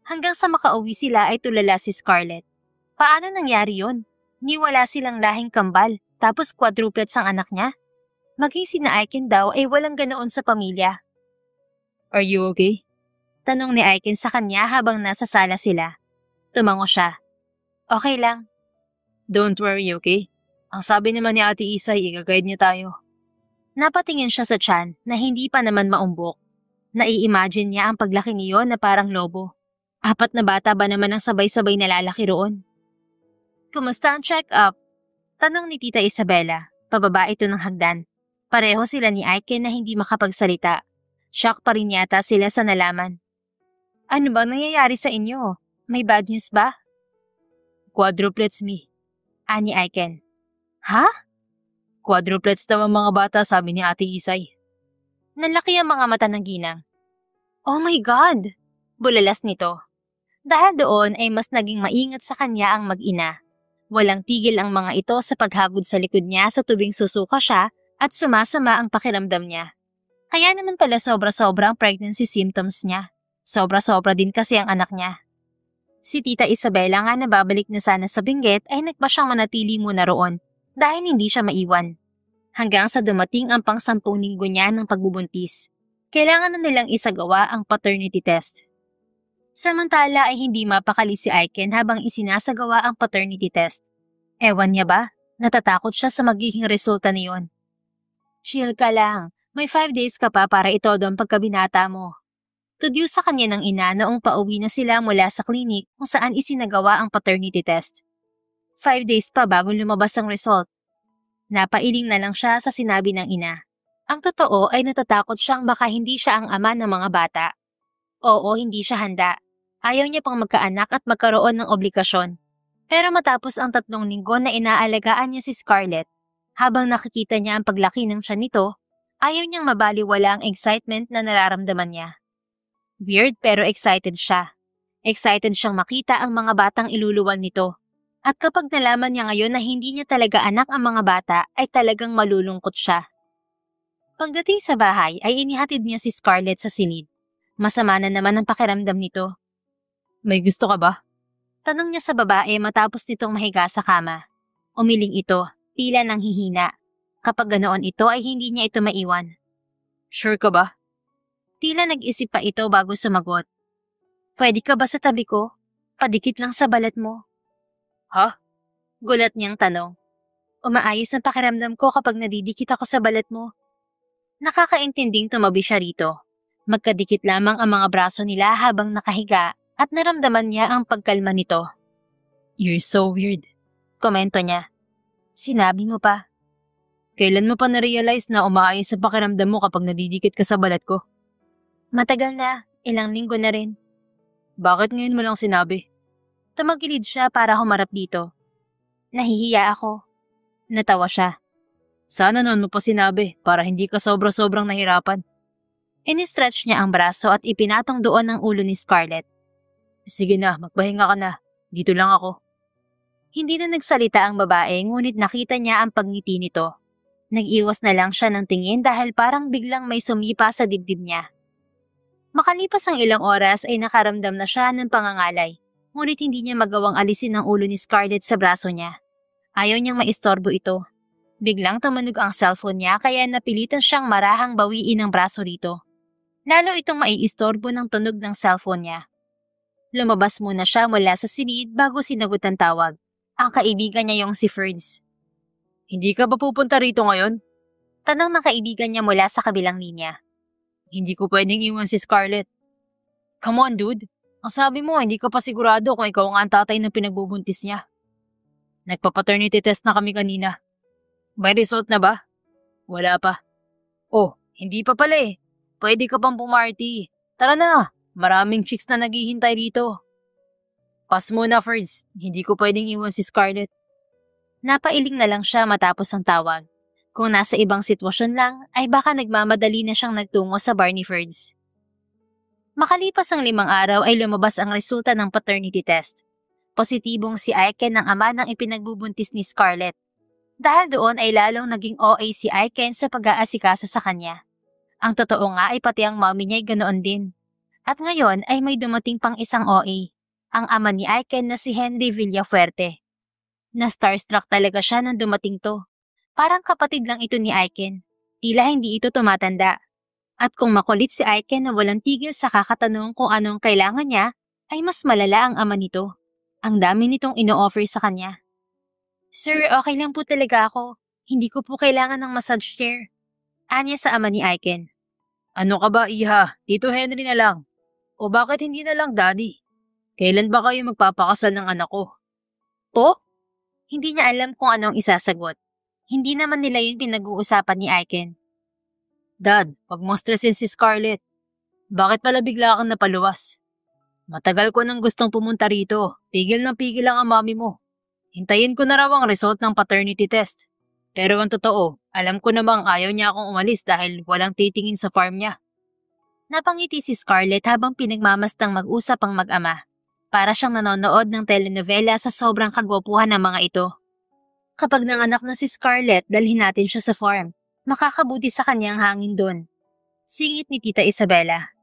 Hanggang sa makauwi sila ay tulala si Scarlett. Paano nangyari yon? Niwala silang lahing kambal, tapos quadruplets ang anak niya? Maging sina Aiken daw ay walang ganoon sa pamilya. Are you okay? Tanong ni Aiken sa kanya habang nasa sala sila. Tumango siya. Okay lang. Don't worry, okay? Ang sabi naman ni Ate Isay, i-guide niya tayo. Napatingin siya sa tiyan na hindi pa naman maumbok. Nai-imagine niya ang paglaki niyo na parang lobo. 4 na bata ba naman ang sabay-sabay nalalaki roon? Kumusta ang check-up? Tanong ni Tita Isabela. Pababa ito ng hagdan. Pareho sila ni Aiken na hindi makapagsalita. Shock pa rin yata sila sa nalaman. Ano bang nangyayari sa inyo? May bad news ba? Quadruplets me. Ani Aiken. Ha? Quadruplets daw ang mga bata, sabi ni Ate Isay. Nalaki ang mga mata ng ginang. Oh my God! Bulalas nito. Dahil doon ay mas naging maingat sa kanya ang mag-ina. Walang tigil ang mga ito sa paghagod sa likod niya sa tubing susuka siya at sumasama ang pakiramdam niya. Kaya naman pala sobra-sobra ang pregnancy symptoms niya. Sobra-sobra din kasi ang anak niya. Si Tita Isabela nga na babalik na sana sa Benguet ay nagpa siyang manatili muna roon dahil hindi siya maiwan. Hanggang sa dumating ang pang-10 linggo niya ng pagbubuntis. Kailangan na nilang isagawa ang paternity test. Samantala ay hindi mapakali si Aiken habang isinasagawa ang paternity test. Ewan niya ba? Natatakot siya sa magiging resulta niyon. Chill ka lang. May 5 days ka pa para itodo ang pagkabinata mo. Tudyo sa kanya ng ina noong pauwi na sila mula sa klinik kung saan isinagawa ang paternity test. 5 days pa bago lumabas ang result. Napailing na lang siya sa sinabi ng ina. Ang totoo ay natatakot siyang baka hindi siya ang ama ng mga bata. Oo, hindi siya handa. Ayaw niya pang magkaanak at magkaroon ng obligasyon. Pero matapos ang 3 linggo na inaalagaan niya si Scarlett, habang nakikita niya ang paglaki ng siya nito, ayaw niyang mabaliwala ang excitement na nararamdaman niya. Weird pero excited siya. Excited siyang makita ang mga batang iluluwal nito. At kapag nalaman niya ngayon na hindi niya talaga anak ang mga bata, ay talagang malulungkot siya. Pagdating sa bahay ay inihatid niya si Scarlett sa silid. Masama na naman ang pakiramdam nito. May gusto ka ba? Tanong niya sa babae matapos nitong mahiga sa kama. Umiling ito, tila nang hihina. Kapag ganoon ito ay hindi niya ito maiwan. Sure ka ba? Tila nag-isip pa ito bago sumagot. Pwede ka ba sa tabi ko? Padikit lang sa balat mo. Ha? Gulat niyang tanong. Umaayos ang pakiramdam ko kapag nadidikit ako sa balat mo. Nakakaintinding tumabi siya rito. Magkadikit lamang ang mga braso nila habang nakahiga at naramdaman niya ang pagkalma nito. You're so weird. Komento niya. Sinabi mo pa. Kailan mo pa na-realize na umaayos ang pakiramdam mo kapag nadidikit ka sa balat ko? Matagal na, ilang linggo na rin. Bakit ngayon mo lang sinabi? Tumagilid siya para humarap dito. Nahihiya ako. Natawa siya. Sana noon mo pa sinabi para hindi ka sobra-sobrang nahirapan. Ini-stretch niya ang braso at ipinatong doon ang ulo ni Scarlett. Sige na, magpahinga ka na. Dito lang ako. Hindi na nagsalita ang babae ngunit nakita niya ang pagngiti nito. Nag-iwas na lang siya ng tingin dahil parang biglang may sumipa sa dibdib niya. Makalipas ang ilang oras ay nakaramdam na siya ng pangangalay, ngunit hindi niya magawang alisin ang ulo ni Scarlett sa braso niya. Ayaw niyang maistorbo ito. Biglang tumunog ang cellphone niya kaya napilitan siyang marahang bawiin ang braso rito. Lalo itong maiistorbo ng tunog ng cellphone niya. Lumabas muna siya mula sa silid bago sinagot ang tawag. Ang kaibigan niya yung si Ferds. Hindi ka ba pupunta rito ngayon? Tanong ng kaibigan niya mula sa kabilang linya. Hindi ko pwedeng iwan si Scarlett. Come on, dude. Ang sabi mo, hindi ka pa sigurado kung ikaw ang tatay ng pinagbubuntis niya. Nagpa-paternity test na kami kanina. May result na ba? Wala pa. Oh, hindi pa pala eh. Pwede ka pang pumarty. Tara na, maraming chicks na naghihintay rito. Pass muna, Ferds. Hindi ko pwedeng iwan si Scarlett. Napailing na lang siya matapos ang tawag. Kung nasa ibang sitwasyon lang, ay baka nagmamadali na siyang nagtungo sa bar ni Ferds. Makalipas ang 5 araw ay lumabas ang resulta ng paternity test. Positibong si Aiken ang ama ng ipinagbubuntis ni Scarlett. Dahil doon ay lalong naging OA si Aiken sa pag-aasikaso sa kanya. Ang totoo nga ay pati ang mommy niya ay ganoon din. At ngayon ay may dumating pang isang OA, ang ama ni Aiken na si Henry Villafuerte. Na-starstruck talaga siya nang dumating to. Parang kapatid lang ito ni Aiken. Tila hindi ito tumatanda. At kung makulit si Aiken na walang tigil sa kakatanong kung anong kailangan niya, ay mas malala ang ama nito. Ang dami nitong ino-offer sa kanya. Sir, okay lang po talaga ako. Hindi ko po kailangan ng massage chair. Anya sa ama ni Aiken. Ano ka ba, Iha? Tito Henry na lang. O bakit hindi na lang, Daddy? Kailan ba kayo magpapakasal ng anak ko? Po? Hindi niya alam kung anong isasagot. Hindi naman nila yun pinag-uusapan ni Aiken. Dad, wag mong stressin si Scarlett. Bakit pala bigla kang napaluwas? Matagal ko nang gustong pumunta rito. Pigil lang ang mami mo. Hintayin ko na raw ang result ng paternity test. Pero ang totoo, alam ko namang ayaw niya akong umalis dahil walang titingin sa farm niya. Napangiti si Scarlett habang pinagmamastang mag-usap ang mag-ama. Para siyang nanonood ng telenovela sa sobrang kagwapuhan ng mga ito. Kapag nanganak na si Scarlett, dalhin natin siya sa farm. Makakabuti sa kanyang hangin doon. Singit ni Tita Isabela.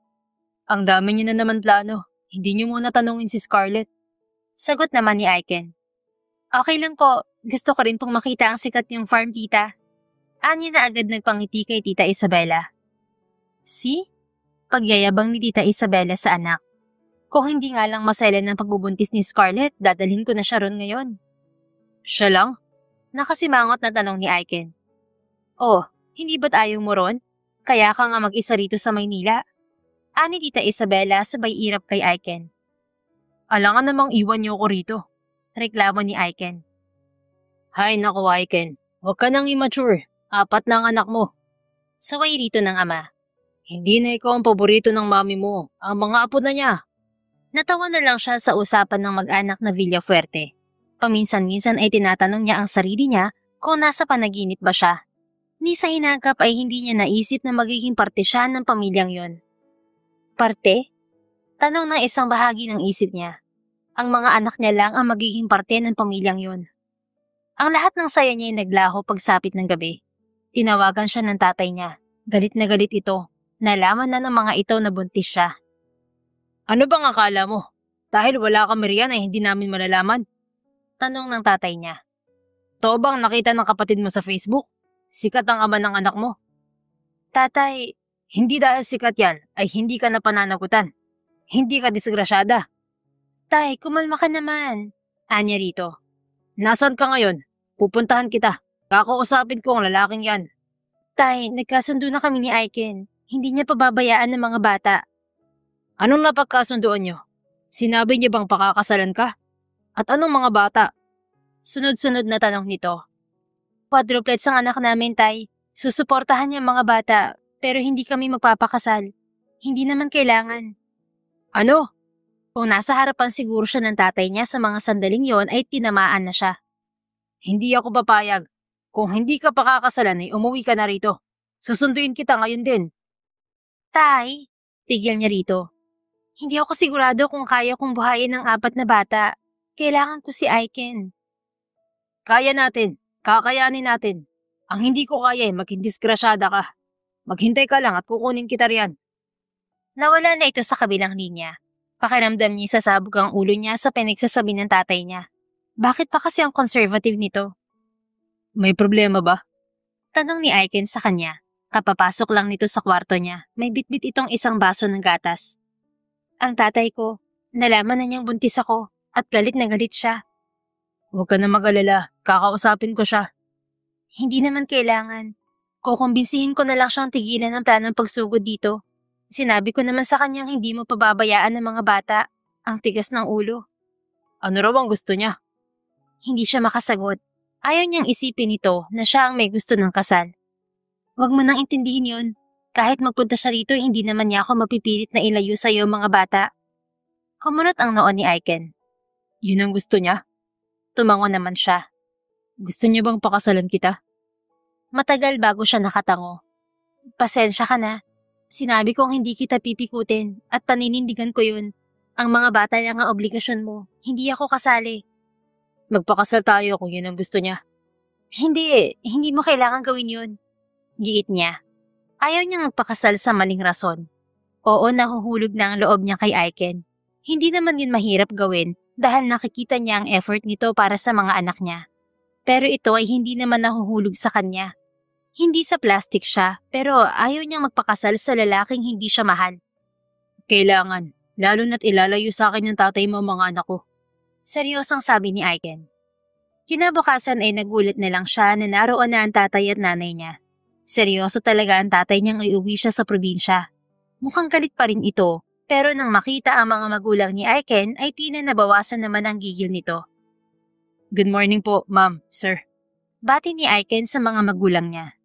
Ang dami niyo na naman plano. Hindi niyo muna tanungin si Scarlett. Sagot naman ni Aiken. Okay lang po. Gusto ko rin pong makita ang sikat niyong farm, tita. Anya na agad nagpangiti kay Tita Isabela. See? Pagyayabang ni Tita Isabela sa anak. Kung hindi nga lang masaya ng pagbubuntis ni Scarlett, dadalhin ko na siya ron ngayon. Siya lang? Nakasimangot na tanong ni Aiken. Oh, hindi ba't ayaw mo ron? Kaya ka nga mag-isa rito sa Maynila. Ani Tita Isabela sabay irap kay Aiken. Alangan namang iwan niyo ko rito. Reklamo ni Aiken. Hay naku Aiken, huwag ka nang immature. 4 na ang anak mo. Saway rito ng ama. Hindi na ikaw ang paborito ng mami mo. Ang mga apo na niya. Natawa na lang siya sa usapan ng mag-anak na Villafuerte. Paminsan-minsan ay tinatanong niya ang sarili niya kung nasa panaginip ba siya. Ni sa hinagap ay hindi niya naisip na magiging parte siya ng pamilyang yon. Parte? Tanong ng isang bahagi ng isip niya. Ang mga anak niya lang ang magiging parte ng pamilyang yon. Ang lahat ng saya niya ay naglaho pagsapit ng gabi. Tinawagan siya ng tatay niya. Galit na galit ito. Nalaman na ng mga ito na buntis siya. Ano bang akala mo? Dahil wala kami riyan ay hindi namin malalaman. Tanong ng tatay niya. To bang nakita ng kapatid mo sa Facebook? Sikat ang ama ng anak mo. Tatay, hindi dahil sikat yan ay hindi ka na pananagutan. Hindi ka disgrasyada. Tay, kumalma ka naman. Anya rito. Nasaan ka ngayon? Pupuntahan kita. Kakausapin ko ang lalaking yan. Tay, nagkasundo na kami ni Aiken. Hindi niya pababayaan ng mga bata. Anong napagkasunduan niyo? Sinabi niya bang pakakasalan ka? At anong mga bata? Sunod-sunod na tanong nito. Quadruplets ang anak namin, Tay. Susuportahan niya mga bata, pero hindi kami magpapakasal. Hindi naman kailangan. Ano? Kung nasa harapan siguro siya ng tatay niya sa mga sandaling yon ay tinamaan na siya. Hindi ako papayag. Kung hindi ka pakakasalan ay umuwi ka na rito. Susunduin kita ngayon din. Tay, tigil niya rito. Hindi ako sigurado kung kaya kong buhayin ang 4 na bata. Kailangan ko si Aiken. Kaya natin. Kakayanin natin. Ang hindi ko kaya ay maging disgrasyada ka. Maghintay ka lang at kukunin kita riyan. Nawala na ito sa kabilang linya. Pakiramdam niya sasabog ang ulo niya sa pinagsasabi ng tatay niya. Bakit pa kasi ang conservative nito? May problema ba? Tanong ni Aiken sa kanya. Kapapasok lang nito sa kwarto niya. May bitbit itong isang baso ng gatas. Ang tatay ko, nalaman na niyang buntis ako at galit na galit siya. Huwag ka na mag-alala. Kakausapin ko siya. Hindi naman kailangan. Kukumbinsihin ko na lang siyang tigilan ang planong pagsugod dito. Sinabi ko naman sa kanyang hindi mo pababayaan ng mga bata. Ang tigas ng ulo. Ano raw ang gusto niya? Hindi siya makasagot. Ayaw niyang isipin ito na siya ang may gusto ng kasal. Huwag mo nang intindihin yun. Kahit magpunta siya rito, hindi naman niya ako mapipilit na ilayo sa iyo mga bata. Kumunot ang noon ni Aiken. Yun ang gusto niya? Tumango naman siya. Gusto niya bang pakasalan kita? Matagal bago siya nakatango. Pasensya ka na. Sinabi kong hindi kita pipikutin at paninindigan ko yun. Ang mga bata lang ang obligasyon mo. Hindi ako kasali. Magpakasal tayo kung yun ang gusto niya. Hindi mo kailangan gawin yun. Giit niya. Ayaw niyang magpakasal sa maling rason. Oo, nahuhulog na ang loob niya kay Aiken. Hindi naman yun mahirap gawin dahil nakikita niya ang effort nito para sa mga anak niya. Pero ito ay hindi naman nahuhulog sa kanya. Hindi sa plastic siya, pero ayaw niyang magpakasal sa lalaking hindi siya mahal. Kailangan, lalo na't ilalayo sa akin ng tatay mo mga anak ko. Seryosang sabi ni Aiken. Kinabukasan ay nagulat na lang siya na naroon na ang tatay at nanay niya. Seryoso talaga ang tatay niyang iuwi siya sa probinsya. Mukhang galit pa rin ito, pero nang makita ang mga magulang ni Aiken ay tila nabawasan naman ang gigil nito. Good morning po, ma'am, sir. Bati ni Aiken sa mga magulang niya.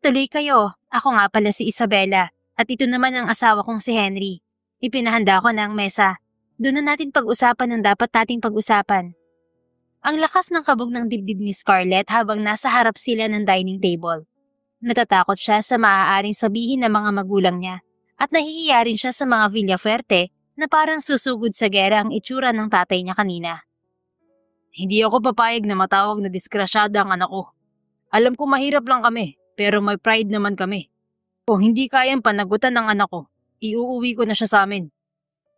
Tuloy kayo, ako nga pala si Isabela at ito naman ang asawa kong si Henry. Ipinahanda ko na ang mesa. Doon na natin pag-usapan ang dapat nating pag-usapan. Ang lakas ng kabog ng dibdib ni Scarlett habang nasa harap sila ng dining table. Natatakot siya sa maaaring sabihin ng mga magulang niya at nahihiya rin siya sa mga Villafuerte na parang susugod sa gera ang itsura ng tatay niya kanina. Hindi ako papayag na matawag na disgrasyada ang anak ko. Alam ko mahirap lang kami, pero may pride naman kami. Kung hindi kayang panagutan ng anak ko, iuuwi ko na siya sa amin.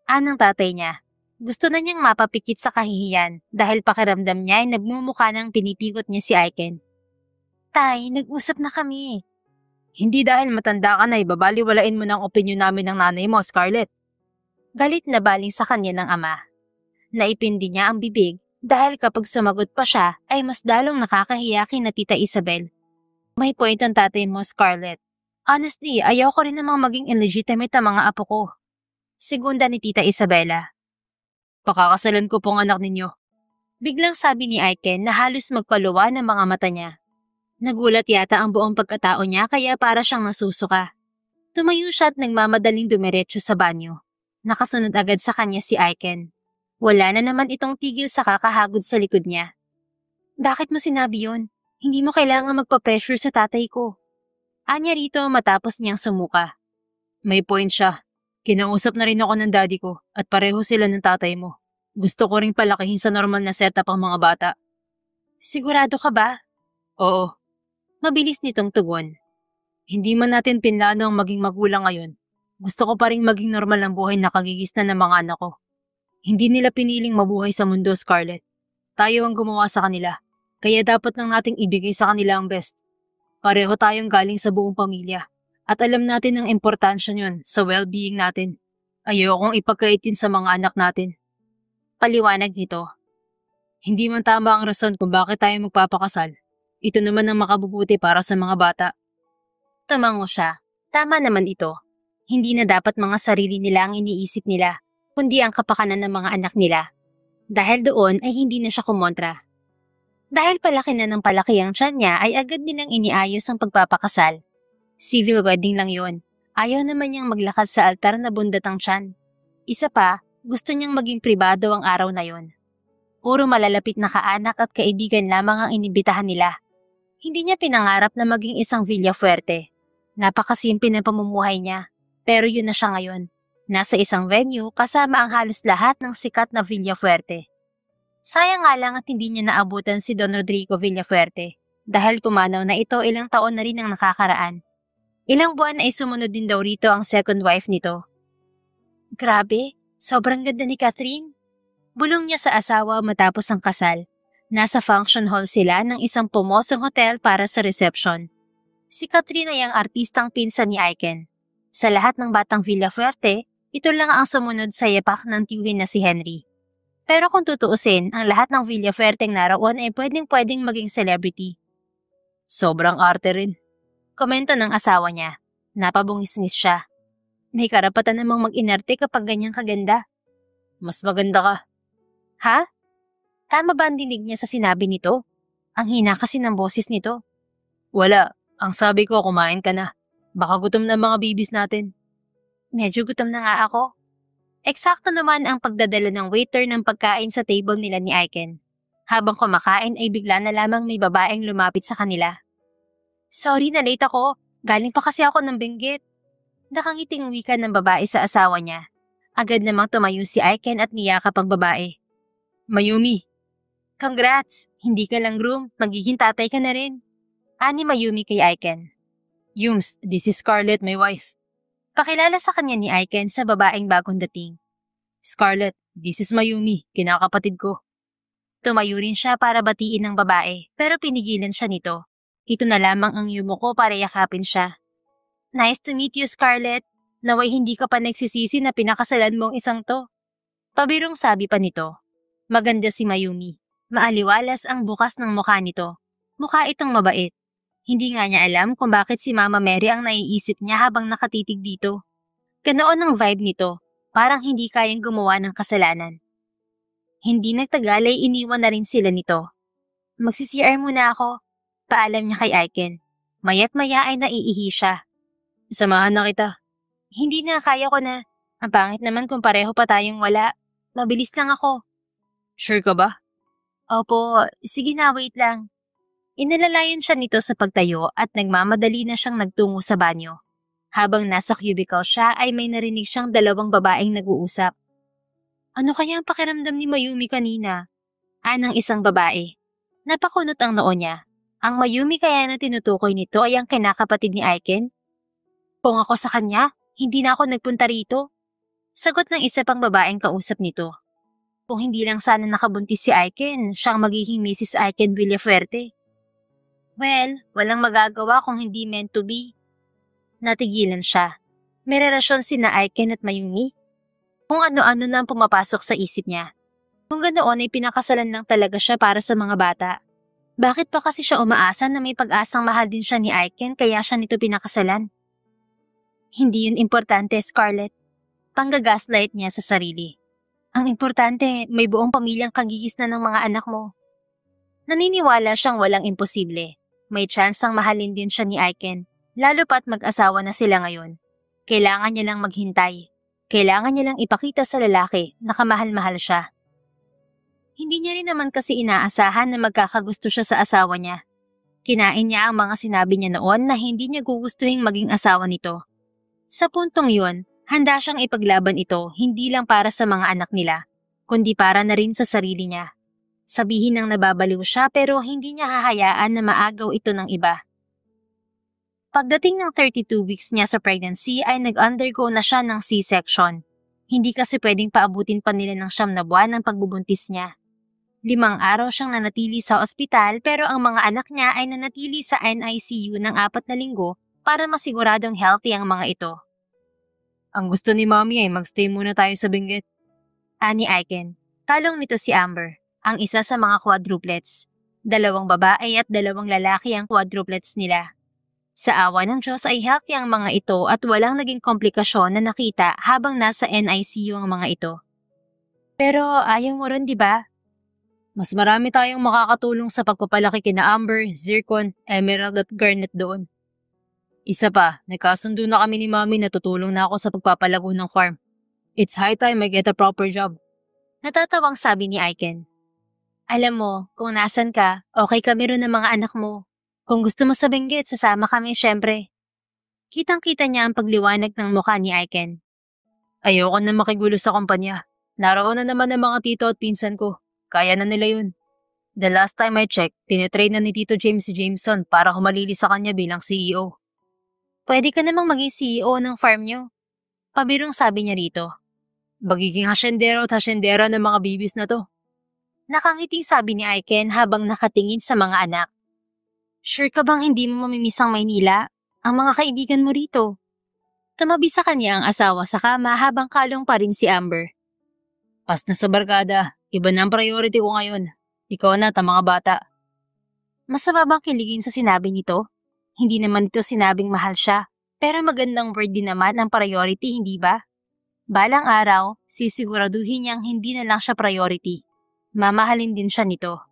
Anang tatay niya. Gusto na niyang mapapikit sa kahihiyan dahil pakiramdam niya ay nagmumukha ng pinipikot niya si Aiken. Tay, nag-usap na kami. Hindi dahil matanda ka na ibabaliwalain mo ng opinyon namin ng nanay mo, Scarlett. Galit na baling sa kanya ng ama. Naipindi niya ang bibig dahil kapag sumagot pa siya ay mas dalong nakakahiya kina Tita Isabel. May point ang tatay mo, Scarlett. Honestly, ayaw ko rin namang maging illegitimate ang mga apo ko. Segunda ni Tita Isabela. Pakakasalan ko pong anak ninyo. Biglang sabi ni Aiken na halos magpaluwa ng mga mata niya. Nagulat yata ang buong pagkatao niya kaya para siyang nasusuka. Tumayo siya at nagmamadaling dumiretso sa banyo. Nakasunod agad sa kanya si Aiken. Wala na naman itong tigil sa kakahagod sa likod niya. Bakit mo sinabi yun? Hindi mo kailangan magpa-pressure sa tatay ko. Anya rito matapos niyang sumuka. May point siya. Kinausap na rin ako ng daddy ko at pareho sila ng tatay mo. Gusto ko ring palakihin sa normal na setup ang mga bata. Sigurado ka ba? Oo. Mabilis nitong tugon. Hindi man natin pinlano ang maging magulang ngayon. Gusto ko pa rin maging normal ang buhay na kagigisnan ng mga anak ko. Hindi nila piniling mabuhay sa mundo, Scarlett. Tayo ang gumawa sa kanila. Kaya dapat lang nating ibigay sa kanila ang best. Pareho tayong galing sa buong pamilya. At alam natin ang importansya niyon sa well-being natin. Ayokong ipagkait yun sa mga anak natin. Paliwanag nito. Hindi man tama ang rason kung bakit tayo magpapakasal. Ito naman ang makabubuti para sa mga bata. Tumango siya. Tama naman ito. Hindi na dapat mga sarili nila ang iniisip nila, kundi ang kapakanan ng mga anak nila. Dahil doon ay hindi na siya kumontra. Dahil palaki na ng palaki ang tiyan niya ay agad nilang iniayos ang pagpapakasal. Civil wedding lang yon. Ayaw naman niyang maglakad sa altar na bundat ang tiyan. Isa pa, gusto niyang maging pribado ang araw na yon. Puro malalapit na kaanak at kaibigan lamang ang inibitahan nila. Hindi niya pinangarap na maging isang Villafuerte. Napakasimple ng pamumuhay niya, pero yun na siya ngayon. Nasa isang venue kasama ang halos lahat ng sikat na Villafuerte. Sayang nga lang at hindi niya naabutan si Don Rodrigo Villafuerte dahil pumanaw na ito ilang taon na rin ang nakakaraan. Ilang buwan ay sumunod din daw rito ang second wife nito. Grabe, sobrang ganda ni Catherine. Bulong niya sa asawa matapos ang kasal. Nasa function hall sila ng isang pumosong hotel para sa reception. Si Catherine ay ang artistang pinsan ni Aiken. Sa lahat ng batang Villafuerte, ito lang ang sumunod sa yapak ng tiyuhin na si Henry. Pero kung tutuusin, ang lahat ng Villafuerteng naroon ay pwedeng maging celebrity. Sobrang arte rin. Komento ng asawa niya. Napabungis-ngis siya. May karapatan namang mag-inerte kapag ganyang kaganda. Mas maganda ka. Ha? Tama ba ang dinig niya sa sinabi nito? Ang hina kasi ng boses nito. Wala. Ang sabi ko, kumain ka na. Baka gutom na mga bibis natin. Medyo gutom na nga ako. Eksakto naman ang pagdadala ng waiter ng pagkain sa table nila ni Aiken. Habang kumakain ay bigla na lamang may babaeng lumapit sa kanila. Sorry na late ako. Galing pa kasi ako ng Benguet. Nakangiting wika ng babae sa asawa niya. Agad namang tumayo si Aiken at niyakap ang babae. Mayumi. Congrats! Hindi ka lang groom, magiging tatay ka na rin. Ani Mayumi kay Aiken. Yums, this is Scarlett, my wife. Pakilala sa kanya ni Aiken sa babaeng bagong dating. Scarlett, this is Mayumi, kinakapatid ko. Tumayo rin siya para batiin ng babae, pero pinigilan siya nito. Ito na lamang ang yumuko para yakapin siya. Nice to meet you, Scarlett. Naway hindi ka pa nagsisisi na pinakasalan mong isang to. Pabirong sabi pa nito. Maganda si Mayumi. Maaliwalas ang bukas ng mukha nito. Mukha itong mabait. Hindi nga niya alam kung bakit si Mama Mary ang naiisip niya habang nakatitig dito. Ganoon ang vibe nito, parang hindi kayang gumawa ng kasalanan. Hindi nagtagal ay iniwan na rin sila nito. Magsi-CR muna ako. Paalam niya kay Aiken. Maya't maya ay naiihi siya. Samahan na kita. Hindi na, kaya ko na. Ang pangit naman kung pareho pa tayong wala. Mabilis lang ako. Sure ka ba? Opo, sige na, wait lang. Inalalayan siya nito sa pagtayo at nagmamadali na siyang nagtungo sa banyo. Habang nasa cubicle siya ay may narinig siyang dalawang babaeng nag-uusap. Ano kaya ang pakiramdam ni Mayumi kanina? Anang isang babae. Napakunot ang noo niya. Ang Mayumi kaya na tinutukoy nito ay ang kinakapatid ni Aiken? Kung ako sa kanya, hindi na ako nagpunta rito. Sagot ng isa pang babaeng kausap nito. Kung hindi lang sana nakabuntis si Aiken, siyang magiging Mrs. Aiken Villafuerte. Well, walang magagawa kung hindi meant to be. Natigilan siya. May relasyon sina Aiken at Mayumi? Kung ano-ano na ang pumapasok sa isip niya. Kung ganoon ay pinakasalan lang talaga siya para sa mga bata. Bakit pa kasi siya umaasa na may pag-asang mahal din siya ni Aiken kaya siya nito pinakasalan? Hindi yun importante, Scarlett. Panggagaslight niya sa sarili. Ang importante, may buong pamilyang kagigis na ng mga anak mo. Naniniwala siyang walang imposible. May tsansang mahalin din siya ni Aiken, lalo pat mag-asawa na sila ngayon. Kailangan niya lang maghintay. Kailangan niya lang ipakita sa lalaki na kamahal-mahal siya. Hindi niya rin naman kasi inaasahan na magkakagusto siya sa asawa niya. Kinain niya ang mga sinabi niya noon na hindi niya gugustuhin maging asawa nito. Sa puntong yun, handa siyang ipaglaban ito hindi lang para sa mga anak nila, kundi para na rin sa sarili niya. Sabihin ng nababaliw siya pero hindi niya hahayaan na maagaw ito ng iba. Pagdating ng 32 weeks niya sa pregnancy ay nag-undergo na siya ng C-section. Hindi kasi pwedeng paabutin pa nila ng 9 na buwan ang pagbubuntis niya. 5 araw siyang nanatili sa ospital pero ang mga anak niya ay nanatili sa NICU ng 4 na linggo para masiguradong healthy ang mga ito. Ang gusto ni Mommy ay magstay muna tayo sa Benguet. Ani Aiken, kalong nito si Amber, ang isa sa mga quadruplets. 2 babae at 2 lalaki ang quadruplets nila. Sa awa ng Diyos ay healthy ang mga ito at walang naging komplikasyon na nakita habang nasa NICU ang mga ito. Pero ayaw mo ron, di ba? Mas marami tayong makakatulong sa pagpapalaki kina Amber, Zircon, Emerald at Garnet doon. Isa pa, nagkasundo na kami ni Mommy na tutulong na ako sa pagpapalago ng farm. It's high time I get a proper job. Natatawang sabi ni Aiken. Alam mo, kung nasan ka, okay kami ron ng mga anak mo. Kung gusto mo sa Benguet, sasama kami syempre. Kitang-kita niya ang pagliwanag ng mukha ni Aiken. Ayoko na makigulo sa kumpanya. Naroon na naman ang mga tito at pinsan ko. Kaya na nila yun. The last time I checked, tinitrain na ni Tito James si Jameson para humalili sa kanya bilang CEO. Pwede ka namang maging CEO ng farm niyo. Pabirong sabi niya rito. Magiging hasyendero at hasyendera ng mga bibis na to. Nakangiting sabi ni Aiken habang nakatingin sa mga anak. Sure ka bang hindi mo mamimiss ang Maynila? Ang mga kaibigan mo rito. Tumabi sa kanya ang asawa sa kama habang kalong pa rin si Amber. Pas na sa barkada, iba na ang priority ko ngayon. Ikaw na at ang mga bata. Masama bang kiligin sa sinabi nito? Hindi naman ito sinabing mahal siya, pero magandang word din naman ang priority, hindi ba? Balang araw, sisiguraduhin niyang hindi na lang siya priority. Mamahalin din siya nito.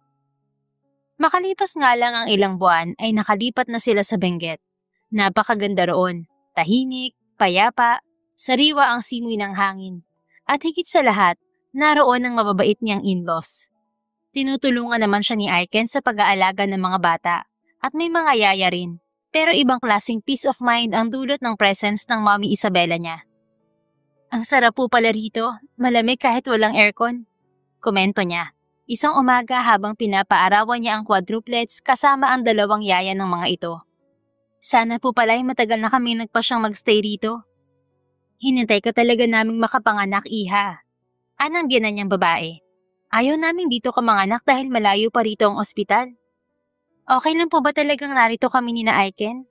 Makalipas nga lang ang ilang buwan ay nakalipat na sila sa Benguet. Napakaganda roon, tahimik, payapa, sariwa ang simoy ng hangin. At higit sa lahat, naroon ang mababait niyang in-laws. Tinutulungan naman siya ni Aiken sa pag-aalaga ng mga bata at may mga yaya rin. Pero ibang klaseng peace of mind ang dulot ng presence ng Mommy Isabela niya. Ang sarap po pala rito, malamig kahit walang aircon. Komento niya. Isang umaga habang pinapaarawan niya ang quadruplets kasama ang 2 yaya ng mga ito. Sana po pala'y matagal na kami nagpasyang magstay rito. Hinintay ka talaga naming makapanganak, iha. Anang biyanan niyang babae. Ayaw namin dito ka manganak dahil malayo pa rito ang ospital. Okay lang po ba talagang narito kami ni na Aiken?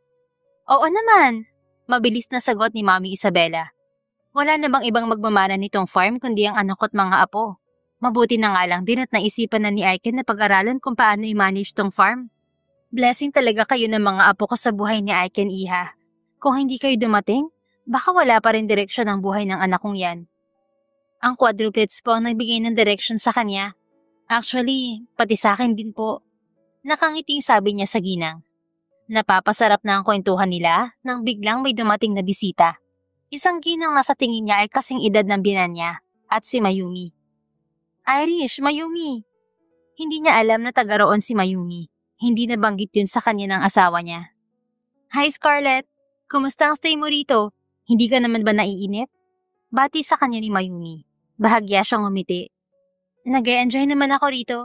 Oo naman. Mabilis na sagot ni Mommy Isabela. Wala na bang ibang magmamana nitong farm kundi ang anak ko't mga apo? Mabuti na nga lang din at naisipan na ni Aiken na pag-aralan kung paano i-manage tong farm. Blessing talaga kayo ng mga apo ko sa buhay ni Aiken, iha. Kung hindi kayo dumating, baka wala pa rin direksyon ang buhay ng anak kong yan. Ang quadruplets po ang nagbigay ng direksyon sa kanya. Actually, pati sa akin din po. Nakangiting sabi niya sa ginang. Napapasarap na ang kwentuhan nila nang biglang may dumating na bisita. Isang ginang na sa tingin niya ay kasing edad ng binan niya at si Mayumi. Irish, Mayumi! Hindi niya alam na taga roon si Mayumi. Hindi nabanggit yun sa kanya ng asawa niya. Hi Scarlett! Kumusta ang stay mo rito? Hindi ka naman ba naiinip? Bati sa kanya ni Mayumi. Bahagya siyang ngumiti. Nag-e-enjoy naman ako rito.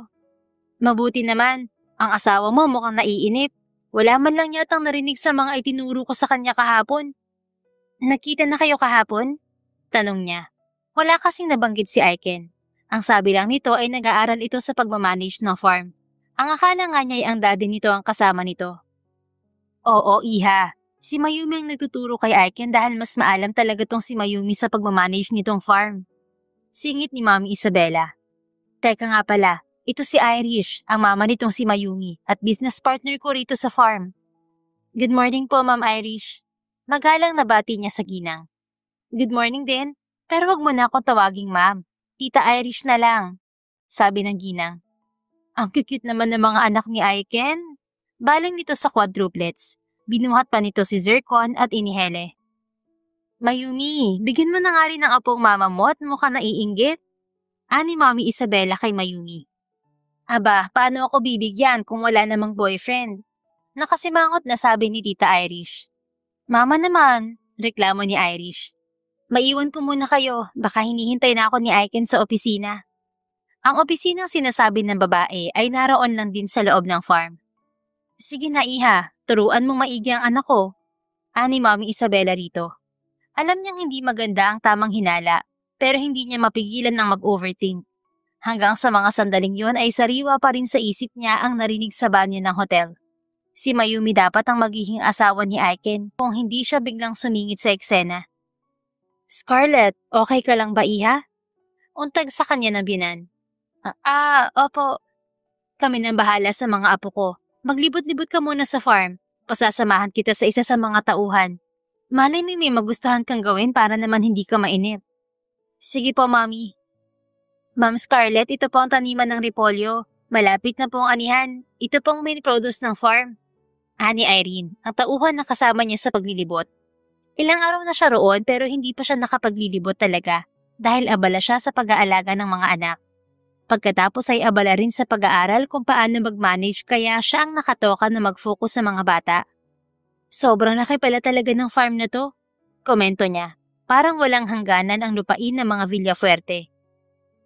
Mabuti naman. Ang asawa mo mukhang naiinip. Wala man lang yatang narinig sa mga itinuro ko sa kanya kahapon. Nakita na kayo kahapon? Tanong niya. Wala kasing nabanggit si Aiken. Ang sabi lang nito ay nag-aaral ito sa pagmamanage ng farm. Ang akala nga niya ay ang daddy nito ang kasama nito. Oo, iha. Si Mayumi ang nagtuturo kay Aiken dahil mas maalam talaga tong si Mayumi sa pagmamanage nitong farm. Singit ni Mami Isabela. Teka nga pala, ito si Irish, ang mama nitong si Mayumi at business partner ko rito sa farm. Good morning po, Ma'am Irish. Magalang na bati niya sa ginang. Good morning din, pero wag mo na akong tawaging ma'am. Tita Irish na lang, sabi ng ginang. Ang cute naman ng mga anak ni Aiken. Baling nito sa quadruplets. Binuhat pa nito si Zircon at Inihele. Mayumi, bigyan mo na nga rin ng apong mama mo at mukha naiinggit. Ani Mami Isabela kay Mayumi. Aba, paano ako bibigyan kung wala namang boyfriend? Nakasimangot na sabi ni Tita Irish. Mama naman, reklamo ni Irish. Maiwan ko muna kayo, baka hinihintay na ako ni Aiken sa opisina. Ang opisinang sinasabi ng babae ay naroon lang din sa loob ng farm. Sige na iha, turuan mong maigi ang anak ko. Ani Mami Isabela rito. Alam niyang hindi maganda ang tamang hinala, pero hindi niya mapigilan ng mag-overthink. Hanggang sa mga sandaling yun ay sariwa pa rin sa isip niya ang narinig sa banyo ng hotel. Si Mayumi dapat ang magiging asawa ni Aiken kung hindi siya biglang sumingit sa eksena. Scarlett, okay ka lang ba iha? Untag sa kanya ng binan. Opo. Kami nang bahala sa mga apo ko. Maglibot-libot ka muna sa farm. Pasasamahan kita sa isa sa mga tauhan. Malay mo may magustuhan kang gawin para naman hindi ka mainip. Sige po, Mami. Ma'am Scarlett, ito po ang taniman ng repolyo. Malapit na po ang anihan. Ito pong main produce ng farm. Ani Irene, ang tauhan na kasama niya sa paglilibot. Ilang araw na siya roon pero hindi pa siya nakapaglilibot talaga dahil abala siya sa pag-aalaga ng mga anak. Pagkatapos ay abala rin sa pag-aaral kung paano mag-manage kaya siya ang nakatoka na mag-focus sa mga bata. Sobrang laki pala talaga ng farm na to, komento niya. Parang walang hangganan ang lupain ng mga Villafuerte.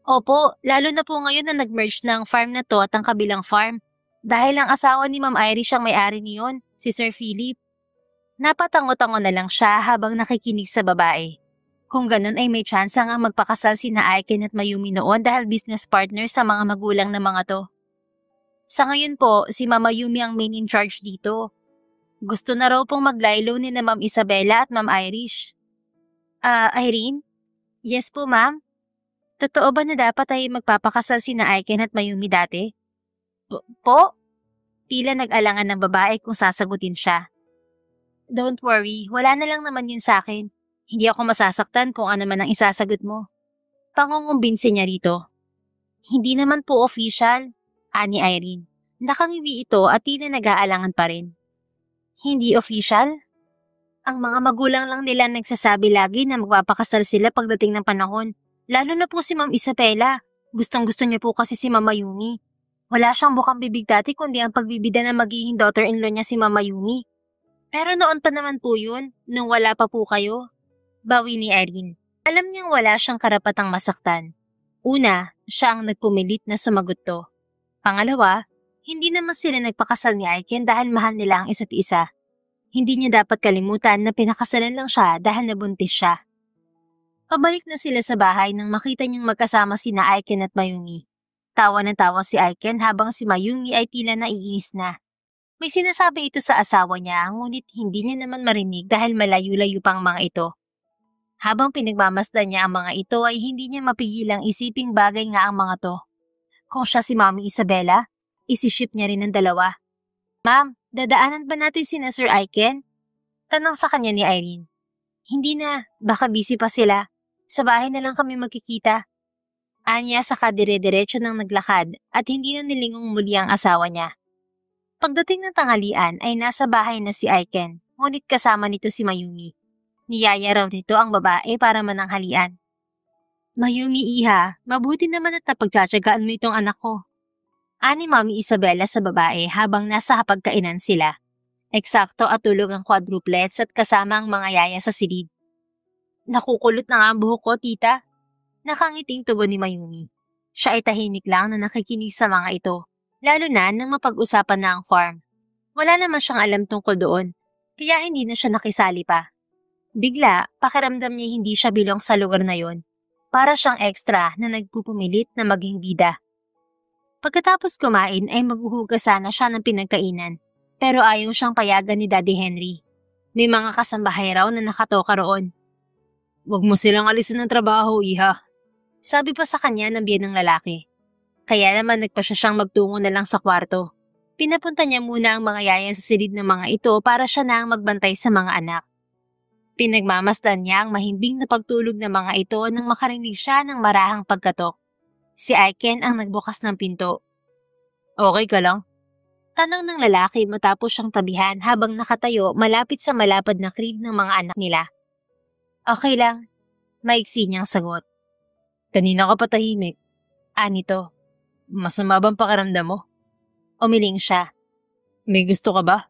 Opo, lalo na po ngayon na nag-merge na ang farm na to at ang kabilang farm. Dahil ang asawa ni Ma'am Irish ang may-ari niyon, si Sir Philip. Napatango-tango na lang siya habang nakikinig sa babae. Kung ganun ay may tsansa nga magpakasal sina Aiken at Mayumi noon dahil business partner sa mga magulang ng mga to. Sa ngayon po, si Mama Yumi ang main in charge dito. Gusto na raw pong maglaylo ni na Ma'am Isabela at Ma'am Irish. Irene? Yes po, ma'am. Totoo ba na dapat ay magpapakasal sina Aiken at Mayumi dati? Po? Tila nag-alangan ng babae kung sasagutin siya. Don't worry, wala na lang naman yun sa akin. Hindi ako masasaktan kung ano man ang isasagot mo. Pangungumbinsi niya rito. Hindi naman po official, ani Irene. Nakangiwi ito at tila nag-aalangan pa rin. Hindi official? Ang mga magulang lang nila nagsasabi lagi na magpapakasal sila pagdating ng panahon. Lalo na po si Ma'am Isabela. Gustong-gusto niya po kasi si Mama Yumi. Wala siyang bukang bibig dati kundi ang pagbibida na magiging daughter-in-law niya si Mama Yumi. Pero noon pa naman po yun, nung wala pa po kayo. Bawi ni Irene. Alam niyang wala siyang karapatang masaktan. Una, siya ang nagpumilit na sumagot to. Pangalawa, hindi naman sila nagpakasal ni Aiken dahil mahal nila ang isa't isa. Hindi niya dapat kalimutan na pinakasalan lang siya dahil nabuntis siya. Pabalik na sila sa bahay nang makita niyang magkasama sina Aiken at Mayumi. Tawa ng tawa si Aiken habang si Mayumi ay tila naiinis na. May sinasabi ito sa asawa niya ngunit hindi niya naman marinig dahil malayo-layo pang mga ito. Habang pinagmamasdan niya ang mga ito ay hindi niya mapigilang isiping bagay nga ang mga to. Kung siya si Mami Isabela, isiship niya rin ang dalawa. Ma'am, dadaanan ba natin sina Sir Aiken? Tanong sa kanya ni Irene. Hindi na, baka busy pa sila. Sa bahay na lang kami magkikita. Anya saka dire-diretso nang naglakad at hindi na nilingong muli ang asawa niya. Pagdating ng tanghalian ay nasa bahay na si Aiken, ngunit kasama nito si Mayumi. Niyaya raw nito ang babae para mananghalian. Mayumi iha, mabuti naman at napagtsatsagaan mo itong anak ko. Ani Mami Isabela sa babae habang nasa hapagkainan sila. Eksakto at tulog ang quadruplets at kasama ang mga yaya sa silid. Nakukulot na nga ang buhok ko, tita. Nakangiting tugon ni Mayumi. Siya ay tahimik lang na nakikinig sa mga ito, lalo na nang mapag-usapan na ang farm. Wala naman siyang alam tungkol doon, kaya hindi na siya nakisali pa. Bigla, pakiramdam niya hindi siya bilong sa lugar na yon. Para siyang extra na nagpupumilit na maging bida. Pagkatapos kumain ay maghuhugas sana siya ng pinagkainan, pero ayaw siyang payagan ni Daddy Henry. May mga kasambahay raw na nakatoka roon. Huwag mo silang alisin ng trabaho, iha. Sabi pa sa kanya ng biyen ng lalaki. Kaya naman nagpasya siyang magtungo na lang sa kwarto. Pinapunta niya muna ang mga yaya sa silid ng mga ito para siya na ang magbantay sa mga anak. Pinagmamasdan niya ang mahimbing na pagtulog ng mga ito nang makarinig siya ng marahang pagkatok. Si Aiken ang nagbukas ng pinto. Okay ka lang? Tanong ng lalaki matapos siyang tabihan habang nakatayo malapit sa malapad na crib ng mga anak nila. Okay lang, maiksi niyang sagot. Kanina ka pa tahimik. Anito. Masama bang pakiramdam mo? Umiling siya. May gusto ka ba?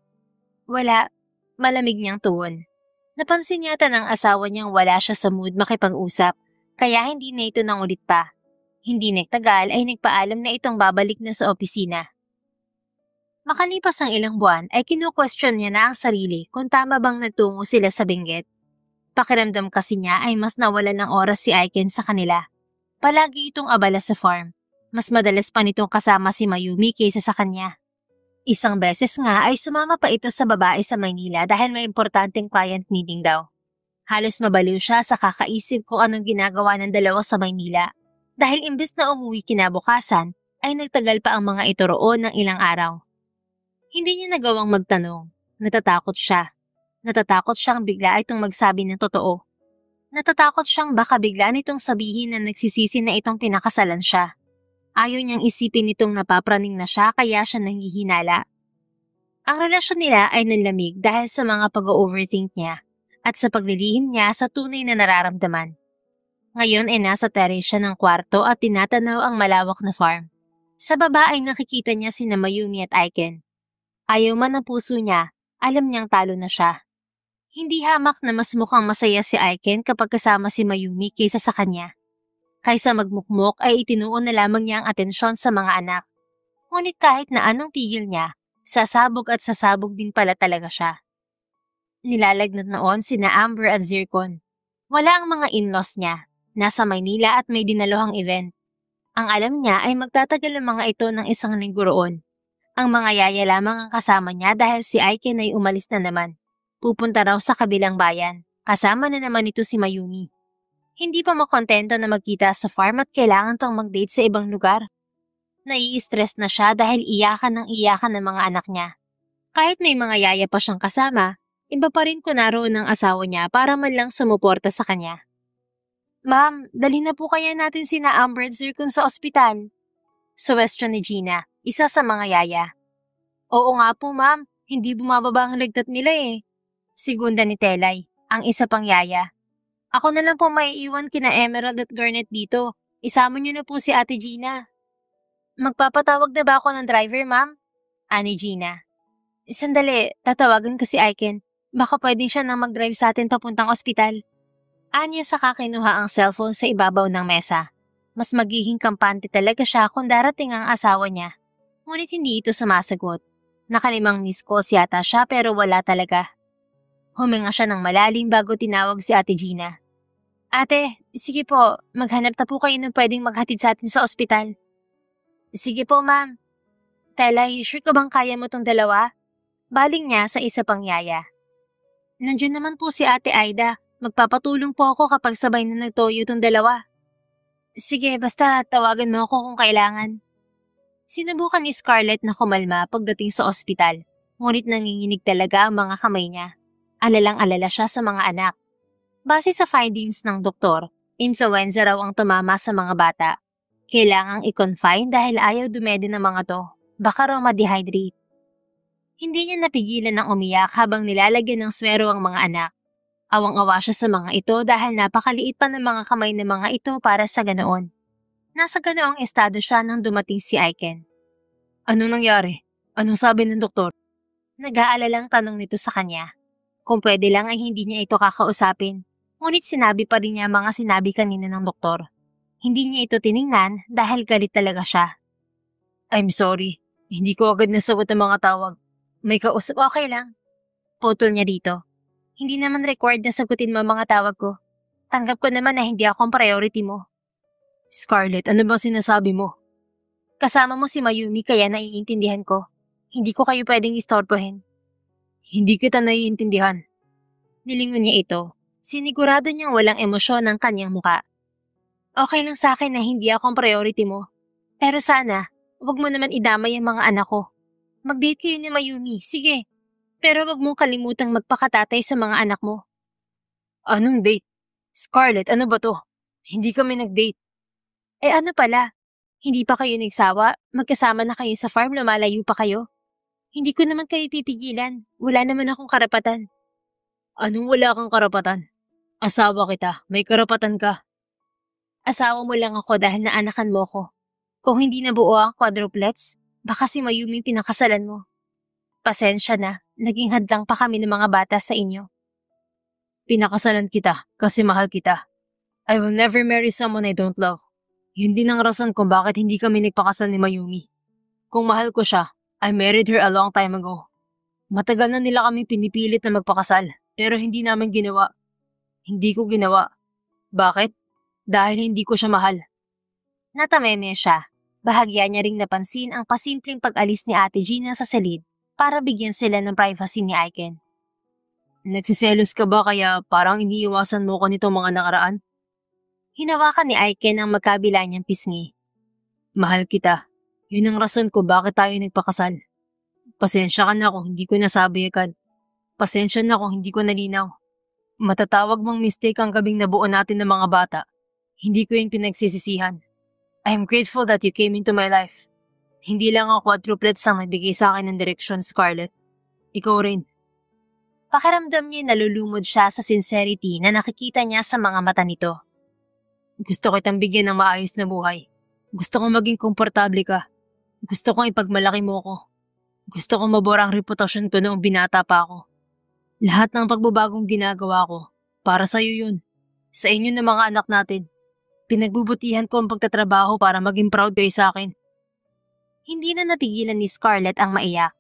Wala, malamig niyang tugon. Napansin yata ng asawa niyang wala siya sa mood makipag-usap, kaya hindi na ito nangulit pa. Hindi nagtagal ay nagpaalam na itong babalik na sa opisina. Makalipas ang ilang buwan ay kinu-question niya na ang sarili kung tama bang nagtungo sila sa Benguet. Pakiramdam kasi niya ay mas nawala ng oras si Aiken sa kanila. Palagi itong abala sa farm. Mas madalas pa nitong kasama si Mayumi kaysa sa kanya. Isang beses nga ay sumama pa ito sa babae sa Maynila dahil may importanteng client meeting daw. Halos mabaliw siya sa kakaisip kung anong ginagawa ng dalawa sa Maynila. Dahil imbes na umuwi kinabukasan, ay nagtagal pa ang mga ito roon ng ilang araw. Hindi niya nagawang magtanong. Natatakot siya. Natatakot siyang bigla itong magsabi ng totoo. Natatakot siyang baka bigla nitong sabihin na nagsisisi na itong pinakasalan siya. Ayaw niyang isipin nitong napapraning na siya kaya siya nanghihinala. Ang relasyon nila ay nanlamig dahil sa mga pag-overthink niya at sa paglilihim niya sa tunay na nararamdaman. Ngayon ay nasa terrace siya ng kwarto at tinatanaw ang malawak na farm. Sa baba ay nakikita niya sina Mayumi at Aiken. Ayaw man ang puso niya, alam niyang talo na siya. Hindi hamak na mas mukhang masaya si Aiken kapag kasama si Mayumi kaysa sa kanya. Kaysa magmukmok ay itinuon na lamang niya ang atensyon sa mga anak. Ngunit kahit na anong pigil niya, sasabog at sasabog din pala talaga siya. Nilalagnat noon sina Amber at Zircon. Wala ang mga in-laws niya. Nasa Maynila at may dinaluhang event. Ang alam niya ay magtatagal ang mga ito ng isang linggo roon. Ang mga yaya lamang ang kasama niya dahil si Aiken ay umalis na naman. Pupunta raw sa kabilang bayan. Kasama na naman ito si Mayumi. Hindi pa makontento na magkita sa farm at kailangan pang mag-date sa ibang lugar. Nai-stress na siya dahil iyakan ng mga anak niya. Kahit may mga yaya pa siyang kasama, iba pa rin kunaro ng asawa niya para man lang sumuporta sa kanya. Ma'am, dali na po kaya natin sina Amber at Zircon sa ospital? Suwestyon ni Gina, isa sa mga yaya. Oo nga po ma'am, hindi bumababa ang lagtat nila eh. Segunda ni Telay, ang isa pang yaya. Ako na lang po maiiwan kina Emerald at Garnet dito. Isama niyo na po si Ate Gina. Magpapatawag na ba ako ng driver, ma'am? Ani Gina. Sandali, tatawagan ko si Aiken. Baka pwedeng siya nang mag-drive sa atin papuntang ospital. Anya saka kinuha ang cellphone sa ibabaw ng mesa. Mas magiging kampante talaga siya kung darating ang asawa niya. Ngunit hindi ito sumasagot. Nakalimang miss calls yata siya pero wala talaga. Huminga siya ng malalim bago tinawag si Ate Gina. Ate, sige po, maghanap na po kayo ng pwedeng maghatid sa atin sa ospital. Sige po, ma'am. Telay, sure ka bang kaya mo tong dalawa? Baling niya sa isa pang yaya. Nandiyan naman po si Ate Aida. Magpapatulong po ako kapag sabay na nagtoyo tong dalawa. Sige, basta tawagan mo ako kung kailangan. Sinubukan ni Scarlett na kumalma pagdating sa ospital, ngunit nanginginig talaga ang mga kamay niya. Alalang-alala siya sa mga anak. Base sa findings ng doktor, influenza raw ang tumama sa mga bata. Kailangang i-confine dahil ayaw dumede ng mga to. Baka raw ma-dehydrate. Hindi niya napigilan ng umiyak habang nilalagyan ng swero ang mga anak. Awang-awa siya sa mga ito dahil napakaliit pa ng mga kamay ng mga ito para sa ganoon. Nasa ganoong estado siya nang dumating si Aiken. Anong nangyari? Anong sabi ng doktor? Nag-aalalang tanong nito sa kanya. Kung pwede lang ay hindi niya ito kakausapin. Ngunit sinabi pa rin niya mga sinabi kanina ng doktor. Hindi niya ito tiningnan dahil galit talaga siya. I'm sorry. Hindi ko agad nasagot ang mga tawag. May kausap. Okay lang. Putol niya dito. Hindi naman required na sagutin mo ang mga tawag ko. Tanggap ko naman na hindi ako ang priority mo. Scarlett, ano bang sinasabi mo? Kasama mo si Mayumi kaya naiintindihan ko. Hindi ko kayo pwedeng istorbohin. Hindi kita naiintindihan. Nilingon niya ito. Sinigurado niyang walang emosyon ang kanyang muka. Okay lang sa akin na hindi ako ang priority mo. Pero sana, huwag mo naman idamay ang mga anak ko. Mag-date kayo ni Mayumi, sige. Pero huwag mong kalimutang magpakatatay sa mga anak mo. Anong date? Scarlett, ano ba to? Hindi kami nag-date. Eh ano pala? Hindi pa kayo nagsawa? Magkasama na kayo sa farm, lumalayo pa kayo? Hindi ko naman kayo pipigilan. Wala naman akong karapatan. Anong wala kang karapatan? Asawa kita, may karapatan ka. Asawa mo lang ako dahil naanakan mo ko. Kung hindi nabuo ang quadruplets, baka si Mayumi pinakasalan mo. Pasensya na, naging hadlang pa kami ng mga bata sa inyo. Pinakasalan kita kasi mahal kita. I will never marry someone I don't love. Yun din ang rason kung bakit hindi kami nagpakasal ni Mayumi. Kung mahal ko siya, I married her a long time ago. Matagal na nila kami pinipilit na magpakasal, pero hindi namin ginawa. Hindi ko ginawa. Bakit? Dahil hindi ko siya mahal. Natameme siya. Bahagya niya ring napansin ang pasimpleng pag-alis ni Ate Gina sa salid para bigyan sila ng privacy ni Aiken. Nagsiselos ka ba kaya parang iniiwasan mo ko nitong mga nakaraan? Hinawakan ni Aiken ang magkabila niyang pisngi. Mahal kita. Yun ang rason ko bakit tayo nagpakasal. Pasensya ka na kung hindi ko nasabi agad. Pasensya na kung hindi ko nalinaw. Matatawag mong mistake ang gabing nabuo natin ng mga bata. Hindi ko yung pinagsisisihan. I am grateful that you came into my life. Hindi lang ang quadruplets ang nagbigay sa akin ng direksyon, Scarlett. Ikaw rin. Pakiramdam niya nalulumod siya sa sincerity na nakikita niya sa mga mata nito. Gusto kitang bigyan ng maayos na buhay. Gusto kong maging komportable ka. Gusto kong ipagmalaki mo ko. Gusto kong mabura ang reputasyon ko noong binata pa ako. Lahat ng pagbabagong ginagawa ko, para sa'yo yun. Sa inyo na mga anak natin. Pinagbubutihan ko ang pagtatrabaho para maging proud kayo sa akin. Hindi na napigilan ni Scarlett ang maiyak.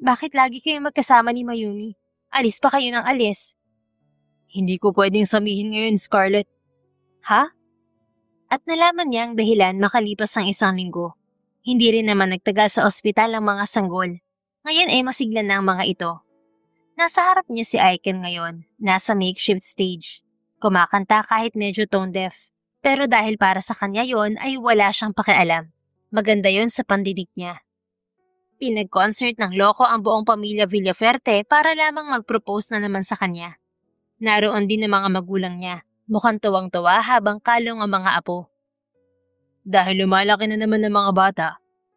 Bakit lagi kayong magkasama ni Mayumi? Alis pa kayo ng alis. Hindi ko pwedeng sabihin ngayon, Scarlett. Ha? At nalaman niya ang dahilan makalipas ang 1 linggo. Hindi rin naman nagtagal sa ospital ang mga sanggol. Ngayon ay masigla na ang mga ito. Nasa harap niya si Aiken ngayon, nasa makeshift stage. Kumakanta kahit medyo tone deaf. Pero dahil para sa kanya yon ay wala siyang pakialam. Maganda yon sa pandinig niya. Pinag-concert ng loko ang buong pamilya Villaferte para lamang mag-propose na naman sa kanya. Naroon din ang mga magulang niya. Mukhang tuwang-tuwa habang kalong ang mga apo. Dahil lumalaki na naman ng mga bata,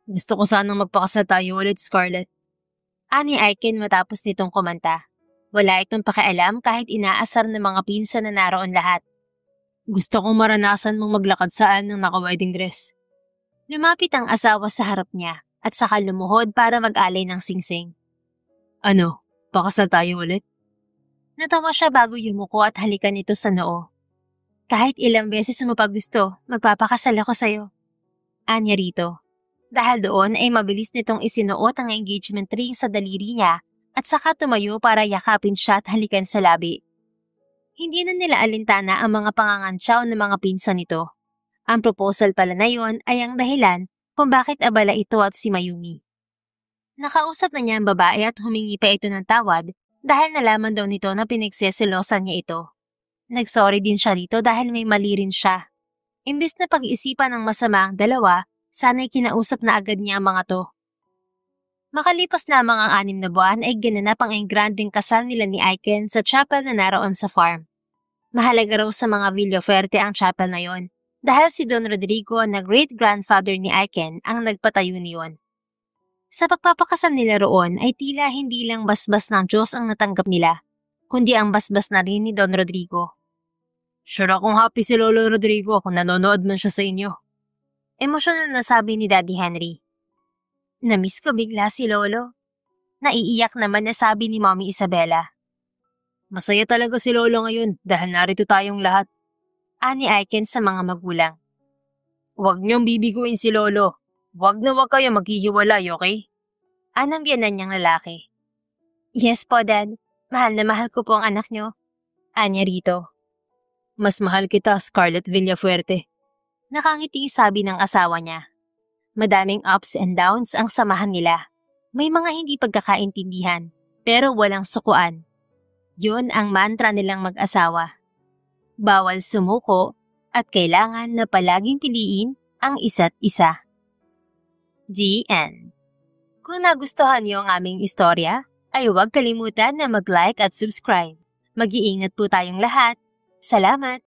gusto ko sanang magpakasal tayo ulit, Scarlett. Ani Aiken matapos nitong kumanta. Wala itong pakialam kahit inaasar ng mga pinsan na naroon lahat. Gusto kong maranasan mong maglakad saan ng naka-wedding dress. Lumapit ang asawa sa harap niya at saka lumuhod para mag-alay ng singsing. Ano, pakasal tayo ulit? Natawa siya bago yumuko at halikan ito sa noo. Kahit ilang beses mo pa gusto, magpapakasal ako sa'yo. Anya rito. Dahil doon ay mabilis nitong isinuot ang engagement ring sa daliri niya at saka tumayo para yakapin siya at halikan sa labi. Hindi na nila alintana ang mga pangangantsaw ng mga pinsan nito. Ang proposal pala na yon ay ang dahilan kung bakit abala ito at si Mayumi. Nakausap na niya ang babae at humingi pa ito ng tawad dahil nalaman daw nito na pinagseselosan niya ito. Nagsorry din siya rito dahil may mali rin siya. Imbis na pag-iisipan ng masama ang dalawa, sana'y kinausap na agad niya ang mga to. Makalipas lamang ang 6 na buwan ay ginanap ang engrandeng kasal nila ni Aiken sa chapel na naroon sa farm. Mahalaga raw sa mga Villaferte ang chapel na yon dahil si Don Rodrigo na great-grandfather ni Aiken ang nagpatayo niyon. Sa pagpapakasal nila roon ay tila hindi lang basbas ng Diyos ang natanggap nila, kundi ang basbas na rin ni Don Rodrigo. Sure akong happy si Lolo Rodrigo kung nanonood man siya sa inyo. Emosyonal na sabi ni Daddy Henry. Namiss ko bigla si Lolo. Naiiyak naman na sabi ni Mommy Isabela. Masaya talaga si Lolo ngayon dahil narito tayong lahat. Ani Aiken sa mga magulang. Huwag niyong bibiguin si Lolo. Huwag na huwag kayo maghihiwalay, okay? Anang biyanan niyang lalaki. Yes po, Dad. Mahal na mahal ko po ang anak niyo. Anya rito. Mas mahal kita, Scarlett Villafuerte. Nakangiti sabi ng asawa niya. Madaming ups and downs ang samahan nila. May mga hindi pagkakaintindihan, pero walang sukuan. Yun ang mantra nilang mag-asawa. Bawal sumuko at kailangan na palaging piliin ang isa't isa. The end. Kung nagustuhan niyo ang aming istorya, ay huwag kalimutan na mag-like at subscribe. Mag-iingat po tayong lahat. Salamat!